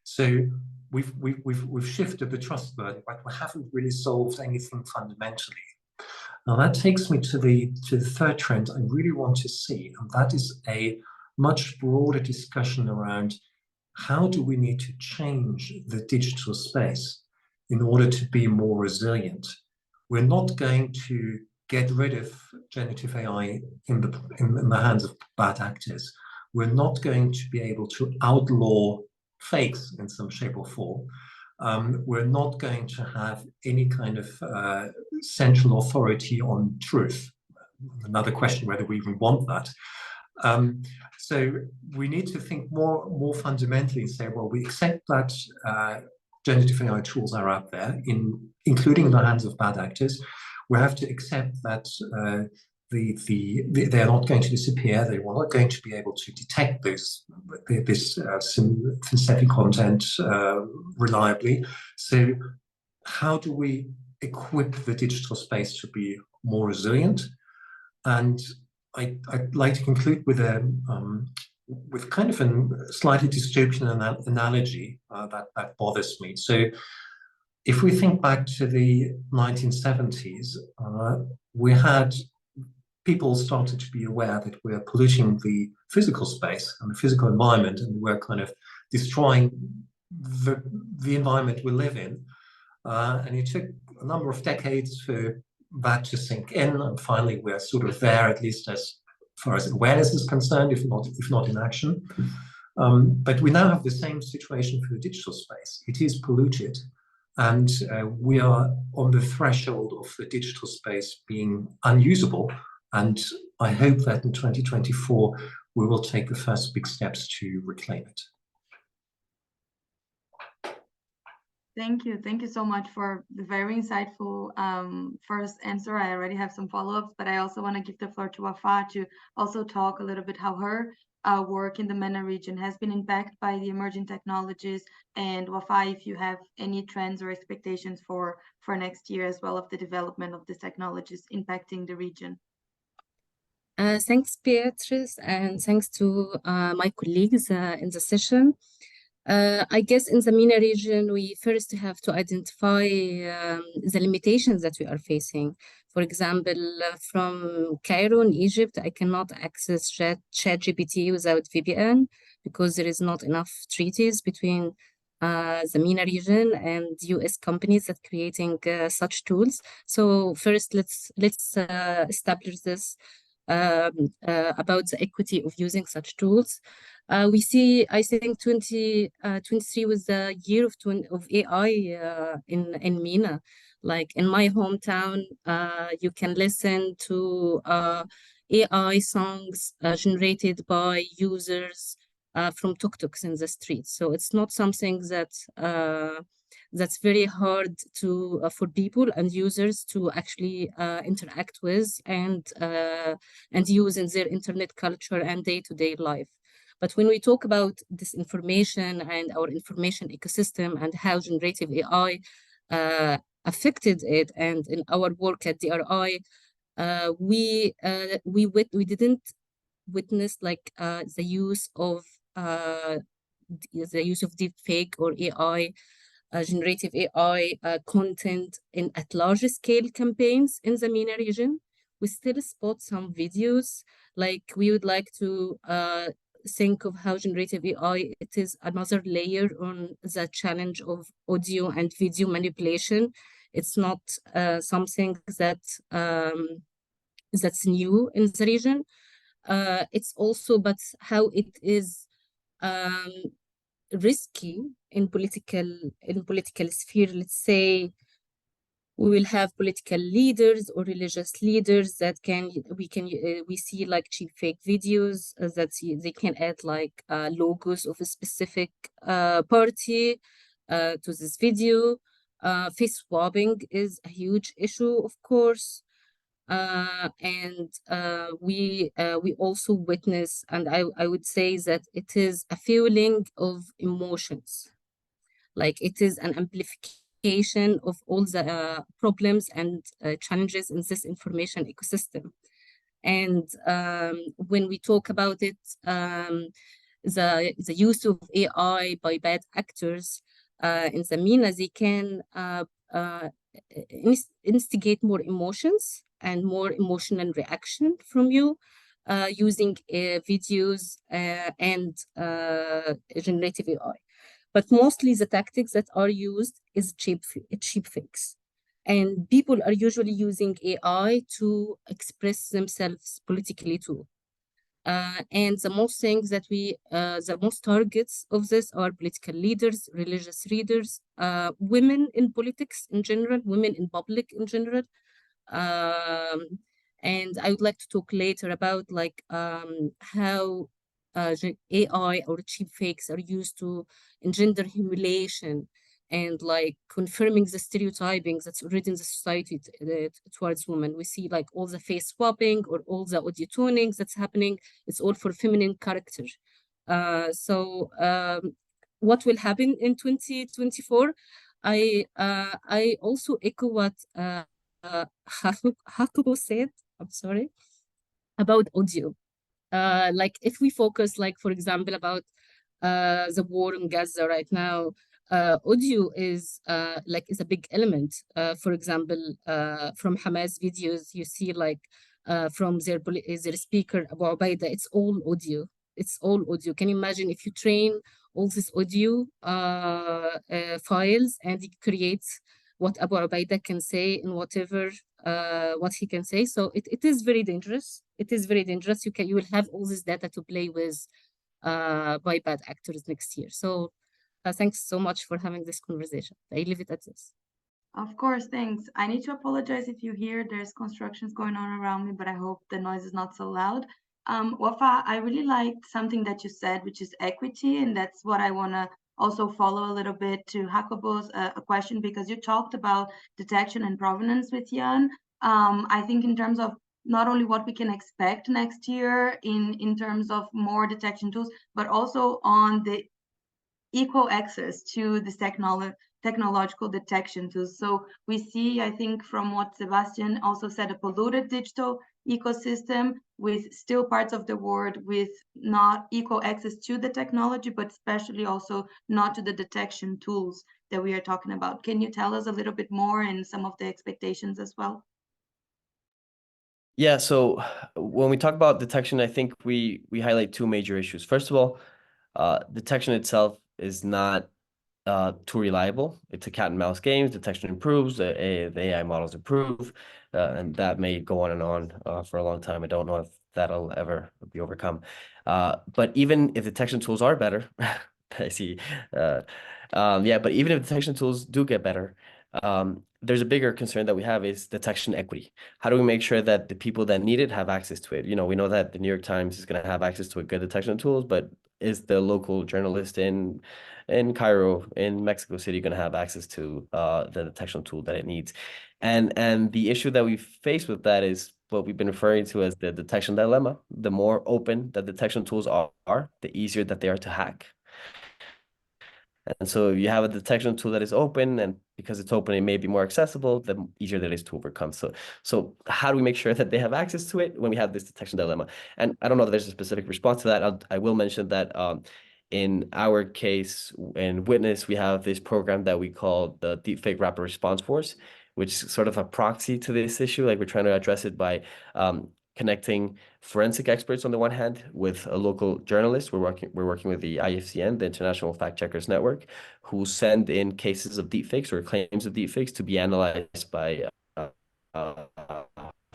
So we've shifted the trust burden, but we haven't really solved anything fundamentally. Now that takes me to the third trend I really want to see, and that is a much broader discussion around how do we need to change the digital space in order to be more resilient. We're not going to get rid of generative AI in the hands of bad actors. We're not going to be able to outlaw fakes in some shape or form. We're not going to have any kind of central authority on truth. Another question whether we even want that. So we need to think more fundamentally and say, well, we accept that generative AI tools are out there, including in the hands of bad actors. We have to accept that they are not going to disappear. They are not going to be able to detect this synthetic content reliably. So how do we equip the digital space to be more resilient? And I'd like to conclude with kind of a slightly dystopian analogy that bothers me. So if we think back to the 1970s, we had people started to be aware that we're polluting the physical space and the physical environment, and we're kind of destroying the environment we live in. And it took a number of decades for that to sink in, and finally we're sort of there, at least as far as awareness is concerned, if not in action. But we now have the same situation for the digital space. It is polluted, and we are on the threshold of the digital space being unusable. And I hope that in 2024 we will take the first big steps to reclaim it. Thank you so much for the very insightful first answer. I already have some follow-ups, but I also want to give the floor to Wafa to also talk a little bit how her work in the MENA region has been impacted by the emerging technologies. And Wafa, if you have any trends or expectations for next year as well of the development of these technologies impacting the region. Thanks, Beatrice, and thanks to my colleagues in the session. I guess in the MENA region, we first have to identify the limitations that we are facing. For example, from Cairo in Egypt, I cannot access ChatGPT without VPN because there is not enough treaties between the MENA region and US companies that creating such tools. So first, let's establish this about the equity of using such tools. We see, I think 2023 was the year of AI in MENA. Like in my hometown, you can listen to AI songs generated by users from tuk-tuks in the streets. So it's not something that that's very hard to for people and users to actually interact with and use in their internet culture and day-to-day life. But when we talk about disinformation and our information ecosystem and how generative AI affected it, and in our work at DRI, we didn't witness like the use of deepfake or AI. Generative AI content at larger scale campaigns in the MENA region. We still spot some videos, like we would like to think of how generative AI, it is another layer on the challenge of audio and video manipulation It's not something that that's new in the region. It's also, but how it is risky in political sphere. Let's say we will have political leaders or religious leaders that we see like cheap fake videos that they can add like logos of a specific party to this video. Face swapping is a huge issue, of course. And we also witness, and I would say that it is a fueling of emotions. Like it is an amplification of all the problems and challenges in this information ecosystem. And when we talk about it, the use of AI by bad actors in the MENA, they can instigate more emotions and more emotional reaction from you using videos and generative AI. But mostly the tactics that are used is cheap fakes. And people are usually using AI to express themselves politically too. And the most things that the most targets of this are political leaders, religious leaders, women in politics in general, women in public in general. And I would like to talk later about like how AI or cheap fakes are used to engender humiliation and like confirming the stereotyping that's already in the society towards women. We see like all the face swapping or all the audio tuning that's happening. It's all for feminine character. So what will happen in 2024? I also echo what Hakubo said, I'm sorry, about audio. Like if we focus, like for example, about the war in Gaza right now, audio is is a big element. For example, from Hamas videos, you see like from their speaker Abu Ubaida, it's all audio. It's all audio. Can you imagine if you train all this audio files and it creates what Abu Ubaida can say in whatever what he can say. So it is very dangerous. It is very dangerous. You will have all this data to play with by bad actors next year. So thanks so much for having this conversation. I leave it at this. Of course, thanks. I need to apologize if you hear there's constructions going on around me, but I hope the noise is not so loud. Wafa, I really liked something that you said, which is equity, and that's what I want to also follow a little bit to Hakobo's question, because you talked about detection and provenance with Jan. I think in terms of not only what we can expect next year in terms of more detection tools, but also on the equal access to this technological detection tools. So we see, I think from what Sebastian also said, a polluted digital ecosystem with still parts of the world with not equal access to the technology, but especially also not to the detection tools that we are talking about. Can you tell us a little bit more and some of the expectations as well? Yeah, so when we talk about detection, I think we highlight two major issues. First of all, detection itself is not too reliable. It's a cat and mouse game. Detection improves, the AI models improve, and that may go on and on for a long time. I don't know if that'll ever be overcome. But even if detection tools are better, I see. Yeah, but even if detection tools do get better, there's a bigger concern that we have is detection equity. How do we make sure that the people that need it have access to it? You know, we know that the New York Times is going to have access to a good detection tools, but is the local journalist in Cairo, in Mexico City, going to have access to the detection tool that it needs? And the issue that we face with that is what we've been referring to as the detection dilemma. The more open the detection tools are, the easier that they are to hack. And so you have a detection tool that is open, and because it's open, it may be more accessible, the easier that it is to overcome. So how do we make sure that they have access to it when we have this detection dilemma? And I don't know if there's a specific response to that. I will mention that in our case, in Witness, we have this program that we call the Deepfake Rapid Response Force, which is sort of a proxy to this issue. Like we're trying to address it by connecting forensic experts on the one hand with a local journalist. We're working with the IFCN, the International Fact Checkers Network, who send in cases of deepfakes or claims of deepfakes to be analyzed by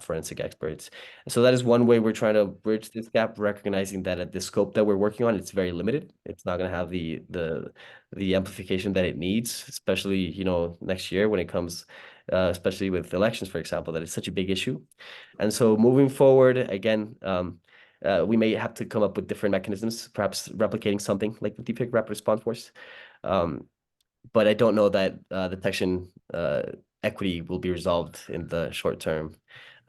forensic experts. So that is one way we're trying to bridge this gap, recognizing that at the scope that we're working on, it's very limited. It's not going to have the amplification that it needs, especially, you know, next year when it comes, especially with elections, for example, that it's such a big issue. And so moving forward, again, we may have to come up with different mechanisms, perhaps replicating something like the deepfake rapid response force. But I don't know that detection equity will be resolved in the short term.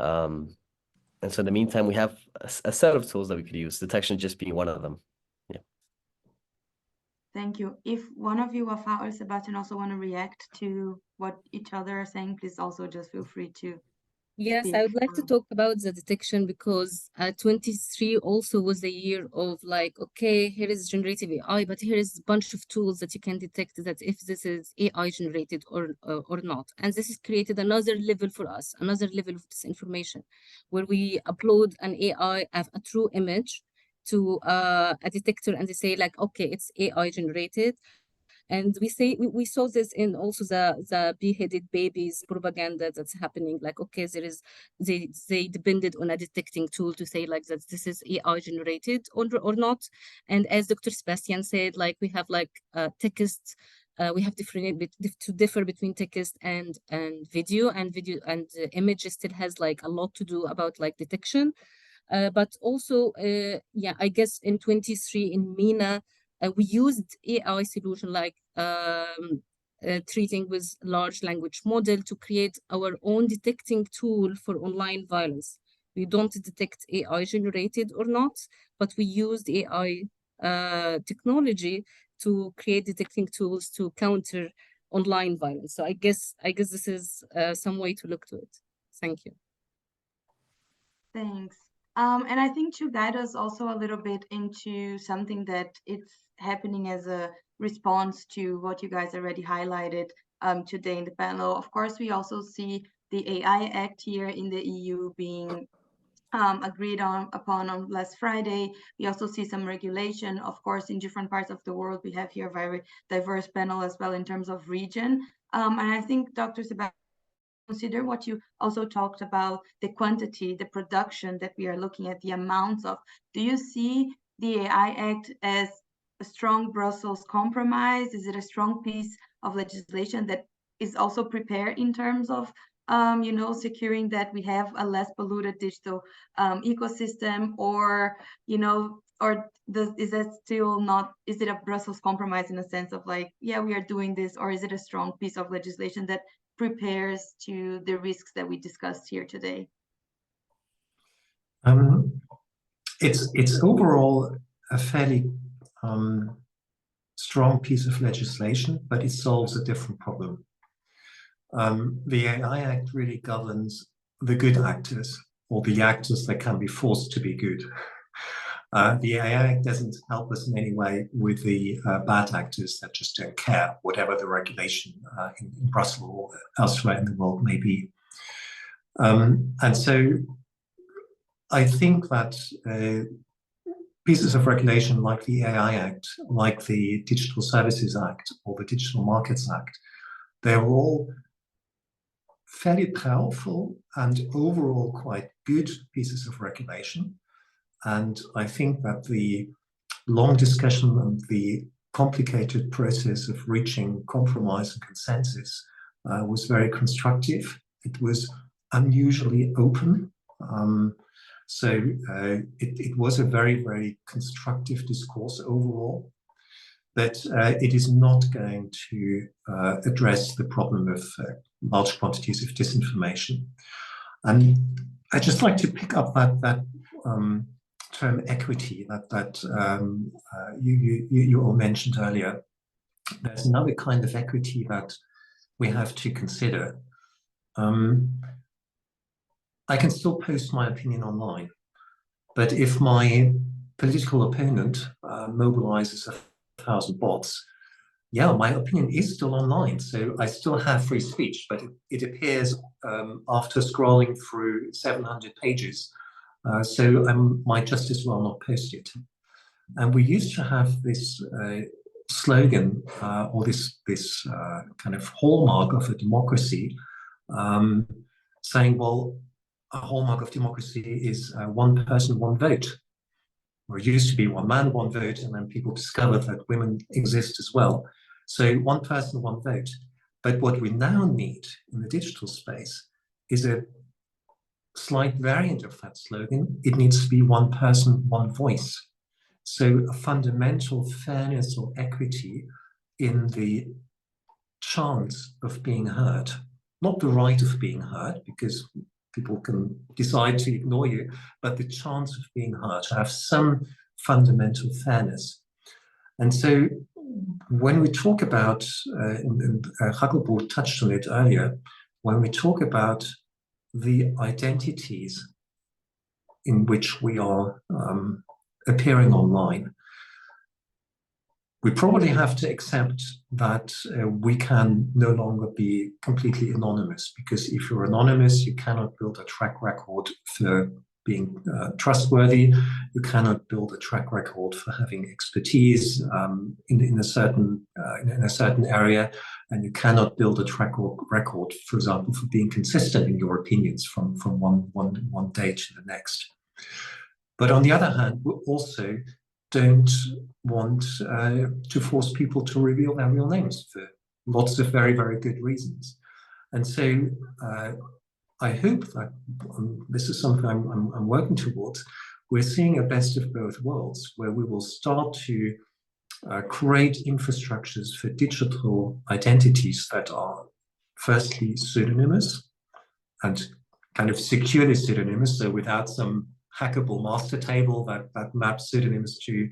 And so in the meantime, we have a set of tools that we could use, detection just being one of them. Yeah. Thank you. If one of you, Wafa or Sebastian, also want to react to what each other are saying, please also just feel free to Yes, speak. I would like to talk about the detection because 23 also was the year of like, okay, here is generative AI, but here is a bunch of tools that you can detect that if this is AI generated or not. And this has created another level for us, another level of disinformation, where we upload an AI, a true image to a detector and they say like, okay, it's AI generated. And we saw this in also the beheaded babies propaganda that's happening. Like, okay, they depended on a detecting tool to say like that this is AI generated or not. And as Dr. Sebastian said, like we have like text. We have to differ between text and video, and image still has like a lot to do about like detection. But also, yeah, I guess in 23 in MENA, we used AI solution like treating with large language model to create our own detecting tool for online violence. We don't detect AI generated or not, but we used AI technology to create detecting tools to counter online violence. So I guess this is some way to look to it. Thank you. Thanks. And I think to guide us also a little bit into something that it's happening as a response to what you guys already highlighted today in the panel. Of course, we also see the AI Act here in the EU being agreed upon on last Friday. We also see some regulation, of course, in different parts of the world. We have here a very diverse panel as well in terms of region. And I think Dr. Sebastian, consider what you also talked about, the quantity, the production that we are looking at, the amounts of. Do you see the AI Act as a strong Brussels compromise? Is it a strong piece of legislation that is also prepared in terms of securing that we have a less polluted digital ecosystem, or is that still not, is it a Brussels compromise in a sense of like, yeah, we are doing this, or is it a strong piece of legislation that prepares to the risks that we discussed here today? It's overall a fairly strong piece of legislation, but it solves a different problem. The AI Act really governs the good actors, or the actors that can be forced to be good. The AI Act doesn't help us in any way with the bad actors that just don't care, whatever the regulation in Brussels or elsewhere in the world may be. And so I think that pieces of regulation like the AI Act, like the Digital Services Act or the Digital Markets Act, they're all fairly powerful and overall quite good pieces of regulation. And I think that the long discussion and the complicated process of reaching compromise and consensus was very constructive. It was unusually open. So it was a very, very constructive discourse overall. But it is not going to address the problem of large quantities of disinformation. And I'd just like to pick up that term equity that you all mentioned earlier. There's another kind of equity that we have to consider. I can still post my opinion online, but if my political opponent mobilizes 1,000 bots, yeah, my opinion is still online. So I still have free speech, but it appears after scrolling through 700 pages So I might just as well not post it. And we used to have this slogan or this kind of hallmark of a democracy, saying, well, a hallmark of democracy is one person, one vote. Or it used to be one man, one vote, and then people discovered that women exist as well. So one person, one vote. But what we now need in the digital space is a slight variant of that slogan. It needs to be one person, one voice. So a fundamental fairness or equity in the chance of being heard, not the right of being heard, because people can decide to ignore you, but the chance of being heard, to have some fundamental fairness. And so when we talk about, and Jacobo touched on it earlier, when we talk about the identities in which we are appearing online, we probably have to accept that we can no longer be completely anonymous, because if you're anonymous, you cannot build a track record for being trustworthy. You cannot build a track record for having expertise in a certain area, and you cannot build a track record, for example, for being consistent in your opinions from one day to the next. But on the other hand, we also don't want to force people to reveal their real names for lots of very, very good reasons. And so I hope that this is something I'm working towards. We're seeing a best of both worlds, where we will start to create infrastructures for digital identities that are firstly pseudonymous and kind of securely pseudonymous, so without some hackable master table that maps pseudonyms to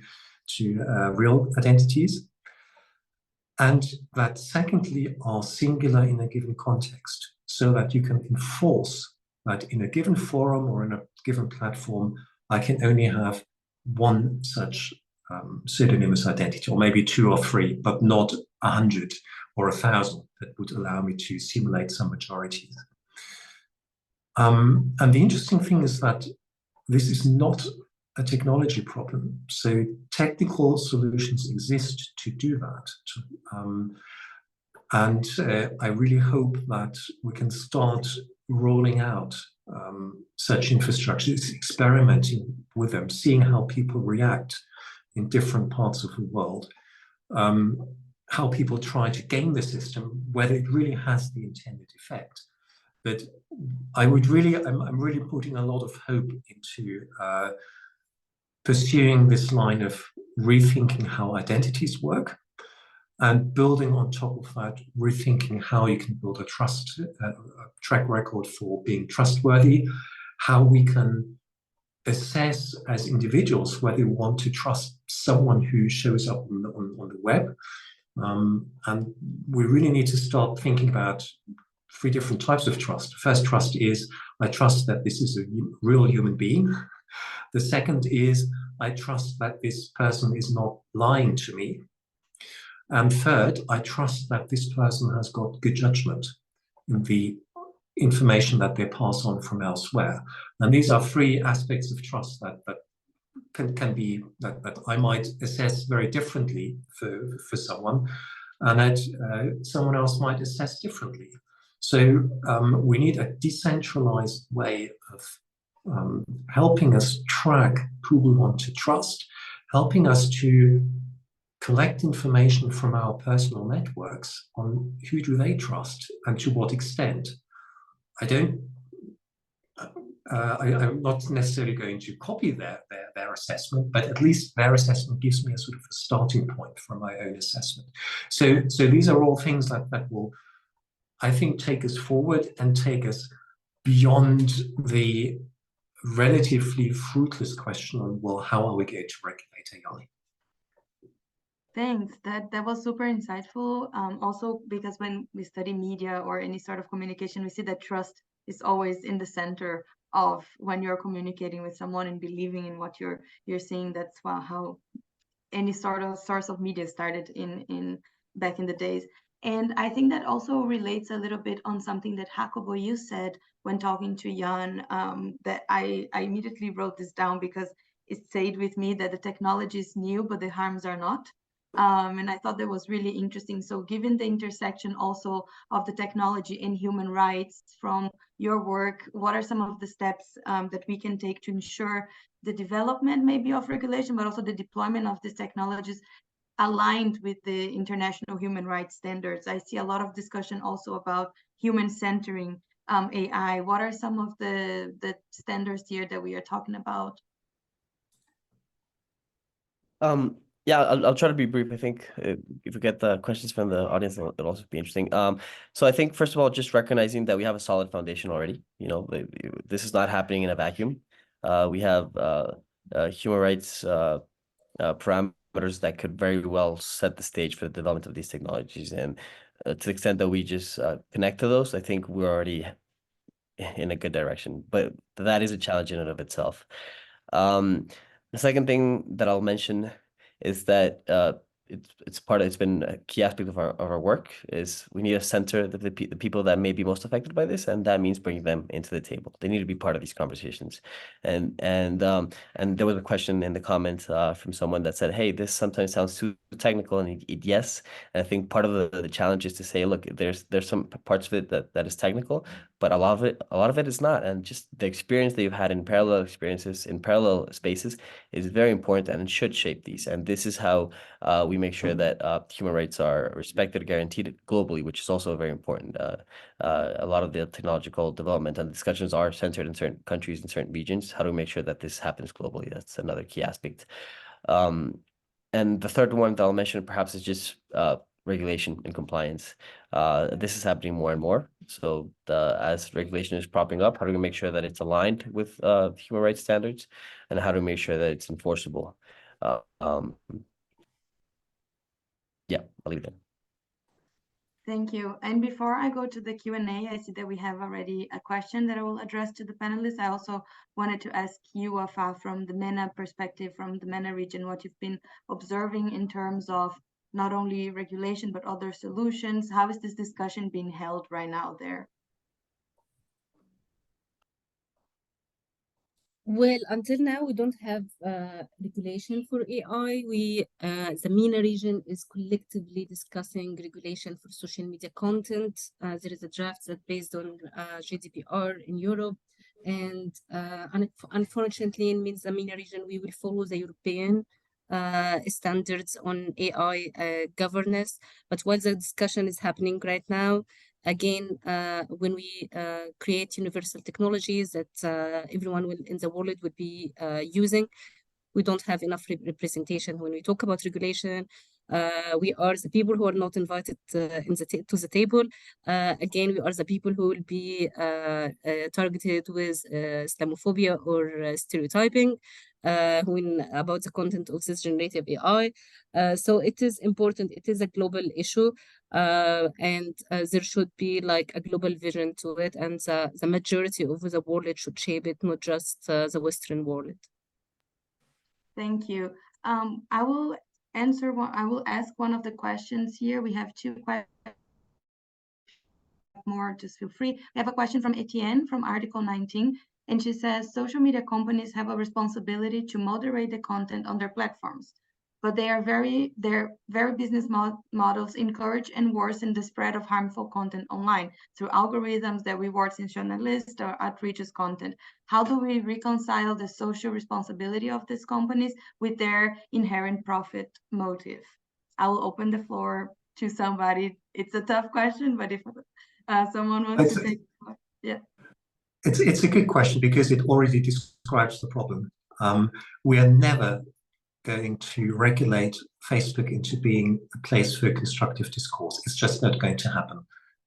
real identities. And that secondly are singular in a given context, so that you can enforce that in a given forum or in a given platform, I can only have one such pseudonymous identity, or maybe 2 or 3, but not 100 or 1,000 that would allow me to simulate some majorities. And the interesting thing is that this is not a technology problem. So technical solutions exist to do that. And I really hope that we can start rolling out such infrastructures, experimenting with them, seeing how people react in different parts of the world, how people try to game the system, whether it really has the intended effect. But I'm really putting a lot of hope into pursuing this line of rethinking how identities work, and building on top of that, rethinking how you can build a track record for being trustworthy, how we can assess as individuals whether we want to trust someone who shows up on the web. And we really need to start thinking about 3 different types of trust. The first trust is, I trust that this is a real human being. The second is, I trust that this person is not lying to me. And third, I trust that this person has got good judgment in the information that they pass on from elsewhere. And these are 3 aspects of trust that can be, that I might assess very differently for someone, and that someone else might assess differently. So we need a decentralized way of helping us track who we want to trust, helping us to collect information from our personal networks on who do they trust and to what extent. I'm not necessarily going to copy their assessment, but at least their assessment gives me a sort of a starting point for my own assessment. So these are all things that will, I think, take us forward and take us beyond the relatively fruitless question on, well, how are we going to regulate AI? Thanks. That was super insightful. Also, because when we study media or any sort of communication, we see that trust is always in the center of when you're communicating with someone and believing in what you're saying. That's how any sort of source of media started in back in the days. And I think that also relates a little bit on something that Jacobo, you said when talking to Jan, that I immediately wrote this down because it stayed with me, that the technology is new, but the harms are not. And I thought that was really interesting. So given the intersection also of the technology and human rights from your work, what are some of the steps that we can take to ensure the development maybe of regulation, but also the deployment of these technologies aligned with the international human rights standards? I see a lot of discussion also about human centering AI. What are some of the standards here that we are talking about? Yeah, I'll try to be brief. I think if we get the questions from the audience, it'll also be interesting. So I think first of all, just recognizing that we have a solid foundation already. You know, this is not happening in a vacuum. We have human rights parameters that could very well set the stage for the development of these technologies. And to the extent that we just connect to those, I think we're already in a good direction. But that is a challenge in and of itself. The second thing that I'll mention is that it's been a key aspect of our work is we need to center the people that may be most affected by this, and that means bringing them into the table. They need to be part of these conversations. And there was a question in the comments from someone that said, "Hey, this sometimes sounds too technical," and yes, and I think part of the challenge is to say, look, there's some parts of it that is technical, but a lot of it is not, and just the experience that you've had in parallel experiences in parallel spaces is very important and it should shape these. And this is how we make sure that human rights are respected, guaranteed globally, which is also very important. A lot of the technological development and discussions are centered in certain countries and certain regions. How do we make sure that this happens globally? That's another key aspect. And the third one that I'll mention perhaps is just regulation and compliance. This is happening more and more. So as regulation is propping up, how do we make sure that it's aligned with human rights standards, and how do we make sure that it's enforceable? Yeah, I'll leave it there. Thank you. And before I go to the Q&A, I see that we have already a question that I will address to the panelists. I also wanted to ask you, Wafa, from the MENA perspective, from the MENA region, what you've been observing in terms of not only regulation, but other solutions. How is this discussion being held right now there? Well, until now, we don't have regulation for AI. The MENA region is collectively discussing regulation for social media content. There is a draft that's based on GDPR in Europe. And unfortunately, in the MENA region, we will follow the European standards on AI governance. But while the discussion is happening right now, again, when we create universal technologies that everyone in the world would be using, we don't have enough representation. When we talk about regulation, we are the people who are not invited to the table. Again, we are the people who will be targeted with Islamophobia or stereotyping when about the content of this generative AI. So it is important. It is a global issue, and there should be like a global vision to it, and the majority of the world should shape it, not just the Western world. Thank you. I will answer one. I will ask one of the questions here. We have two questions. More, just feel free. We have a question from Etienne from Article 19, and she says social media companies have a responsibility to moderate the content on their platforms, but their very business models encourage and worsen the spread of harmful content online through algorithms that reward sensationalist or outrageous content. How do we reconcile the social responsibility of these companies with their inherent profit motive? I will open the floor to somebody. It's a tough question, but if someone wants to take the floor. Yeah. It's a good question because it already describes the problem. We are never going to regulate Facebook into being a place for constructive discourse. It's just not going to happen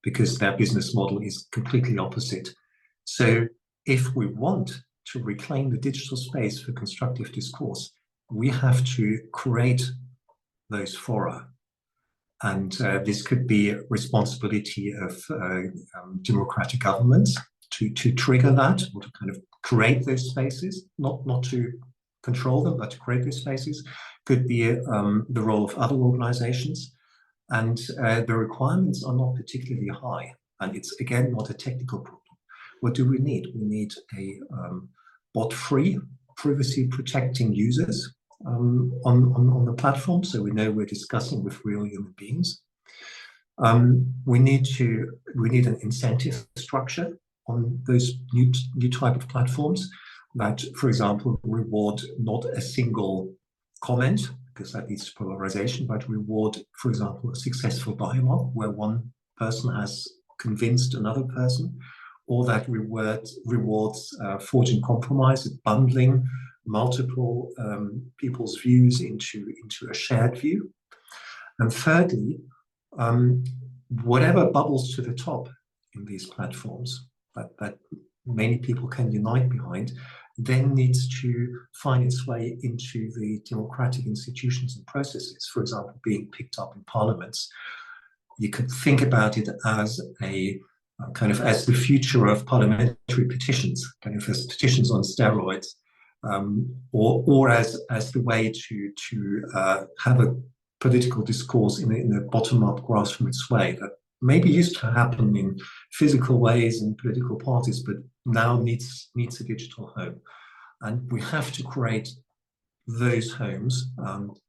because their business model is completely opposite. So if we want to reclaim the digital space for constructive discourse, we have to create those fora. And this could be a responsibility of democratic governments to trigger that, or to kind of create those spaces, not to control them, but to create those spaces. Could be the role of other organizations. and the requirements are not particularly high. And it's, again, not a technical problem. What do we need? We need a bot-free, privacy-protecting users on the platform, so we know we're discussing with real human beings. We need an incentive structure on those new type of platforms that, for example, reward not a single comment, because that leads to polarization, but reward, for example, a successful dialogue where one person has convinced another person, or that rewards forging compromise, bundling multiple people's views into a shared view. And thirdly, whatever bubbles to the top in these platforms that many people can unite behind, then needs to find its way into the democratic institutions and processes, for example, being picked up in parliaments. You could think about it as a kind of as the future of parliamentary petitions, kind of as petitions on steroids, or as the way to have a political discourse in a bottom-up grassroots way that maybe used to happen in physical ways in political parties, but now needs a digital home. And we have to create those homes.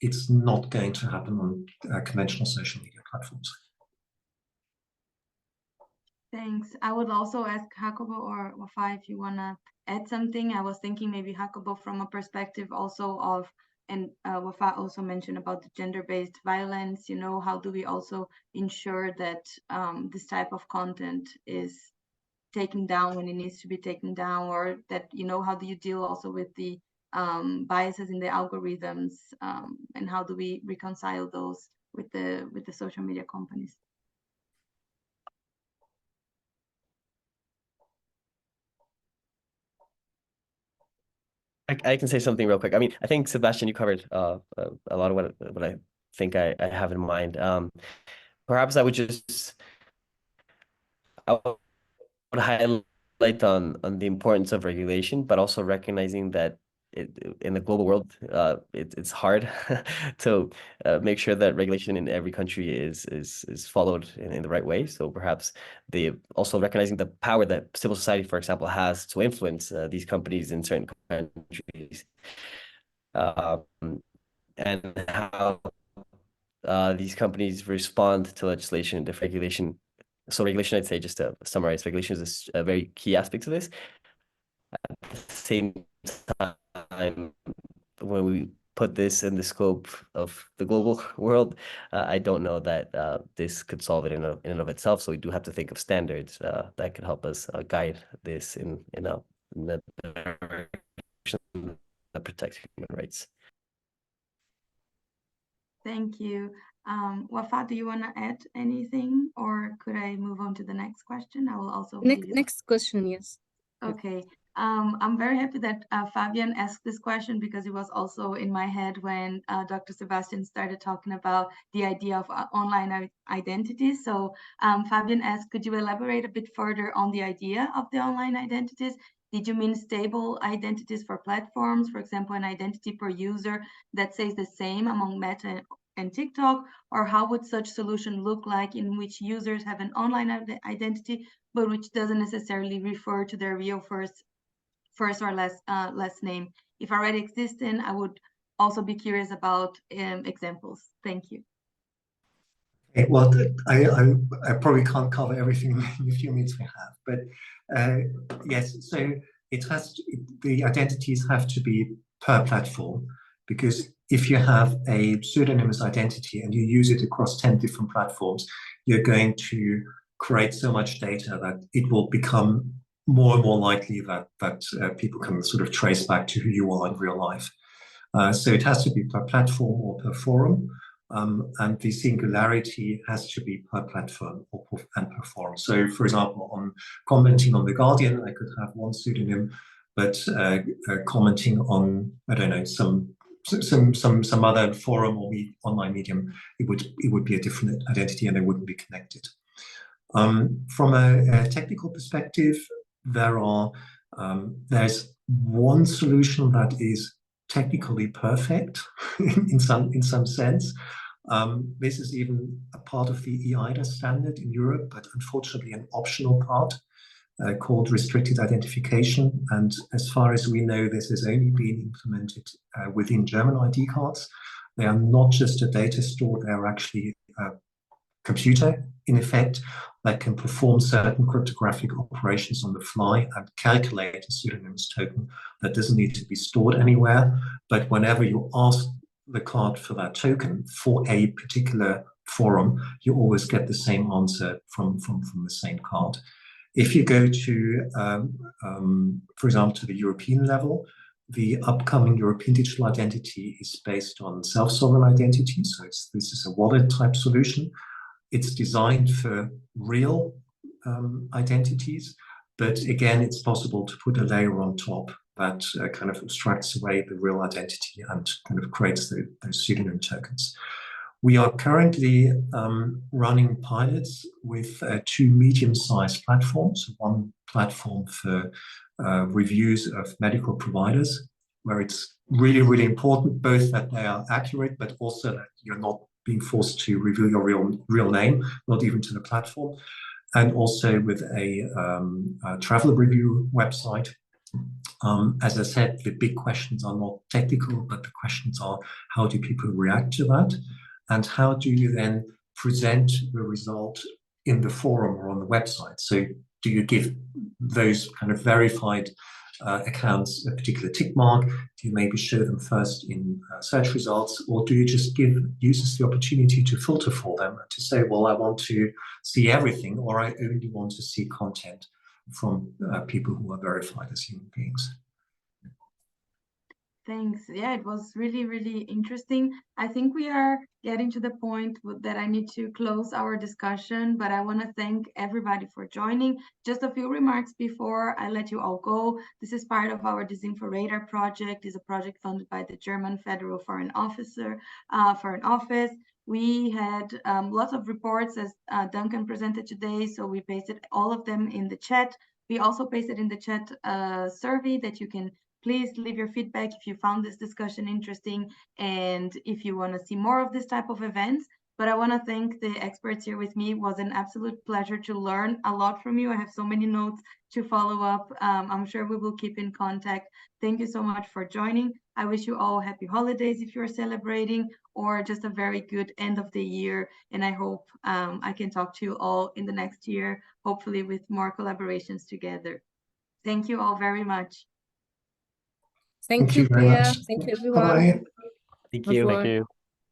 It's not going to happen on conventional social media platforms. Thanks. I would also ask Jacobo or Wafa if you want to add something. I was thinking maybe Jacobo from a perspective also of, and Wafa also mentioned about the gender-based violence, you know, how do we also ensure that this type of content is taken down when it needs to be taken down, or that, you know, how do you deal also with the biases in the algorithms, and how do we reconcile those with the social media companies? I can say something real quick. I mean, I think, Sebastian, you covered a lot of what I think I have in mind. Perhaps I would highlight on the importance of regulation, but also recognizing that in the global world, it's hard to make sure that regulation in every country is followed in the right way. So perhaps also recognizing the power that civil society, for example, has to influence these companies in certain countries, and how these companies respond to legislation, the regulation. So regulation, I'd say, just to summarize, regulation is a very key aspect of this. At the same time, when we put this in the scope of the global world, I don't know that this could solve it in and of itself. So we do have to think of standards that could help us guide this in the direction that protects human rights. Thank you. Wafa, do you want to add anything, or could I move on to the next question? I will also next question, yes. Okay. I'm very happy that Fabian asked this question, because it was also in my head when Dr. Sebastian started talking about the idea of online identities. So Fabian asked, could you elaborate a bit further on the idea of the online identities? Did you mean stable identities for platforms, for example, an identity per user that stays the same among Meta and TikTok? Or how would such solution look like, in which users have an online identity, but which doesn't necessarily refer to their real first or last name? If already existing, I would also be curious about examples. Thank you. Okay, well, I probably can't cover everything in the few minutes we have, but yes, so the identities have to be per platform, because if you have a pseudonymous identity and you use it across 10 different platforms, you're going to create so much data that it will become more and more likely that people can sort of trace back to who you are in real life. So it has to be per platform or per forum, and the singularity has to be per platform and per forum. So, for example, on commenting on The Guardian, I could have one pseudonym, but commenting on, I don't know, some other forum or online medium, it would be a different identity and they wouldn't be connected. From a technical perspective, there's one solution that is technically perfect in some sense, This is even a part of the EIDA standard in Europe, but unfortunately an optional part called restricted identification. And as far as we know, this has only been implemented within German ID cards. They are not just a data store, they are actually a computer, in effect, that can perform certain cryptographic operations on the fly and calculate a pseudonymous token that doesn't need to be stored anywhere. But whenever you ask the card for that token for a particular forum, you always get the same answer from the same card. If you go to, for example, to the European level, the upcoming European digital identity is based on self-sovereign identity. So this is a wallet type solution. It's designed for real identities, but again, it's possible to put a layer on top that kind of abstracts away the real identity and kind of creates those pseudonym tokens. We are currently running pilots with two medium-sized platforms. One platform for reviews of medical providers, where it's really, really important both that they are accurate, but also that you're not being forced to reveal your real name, not even to the platform. And also with a travel review website. As I said, the big questions are not technical, but the questions are, how do people react to that? And how do you then present the result in the forum or on the website? So do you give those kind of verified accounts a particular tick mark? Do you maybe show them first in search results? Or do you just give users the opportunity to filter for them and to say, well, I want to see everything, or I only want to see content from people who are verified as human beings? Thanks. Yeah, it was really, really interesting. I think we are getting to the point that I need to close our discussion, but I want to thank everybody for joining. Just a few remarks before I let you all go. This is part of our Disinformation project. It's a project funded by the German Federal Foreign Office. We had lots of reports, as Duncan presented today, so we pasted all of them in the chat. We also pasted in the chat a survey that you can please leave your feedback if you found this discussion interesting and if you want to see more of this type of events. But I want to thank the experts here with me. It was an absolute pleasure to learn a lot from you. I have so many notes to follow up. I'm sure we will keep in contact. Thank you so much for joining. I wish you all happy holidays if you're celebrating, or just a very good end of the year. And I hope I can talk to you all in the next year, hopefully with more collaborations together. Thank you all very much. Thank you, very Pia. much. Thank you, everyone. Bye-bye. Thank Au you. revoir. Thank you.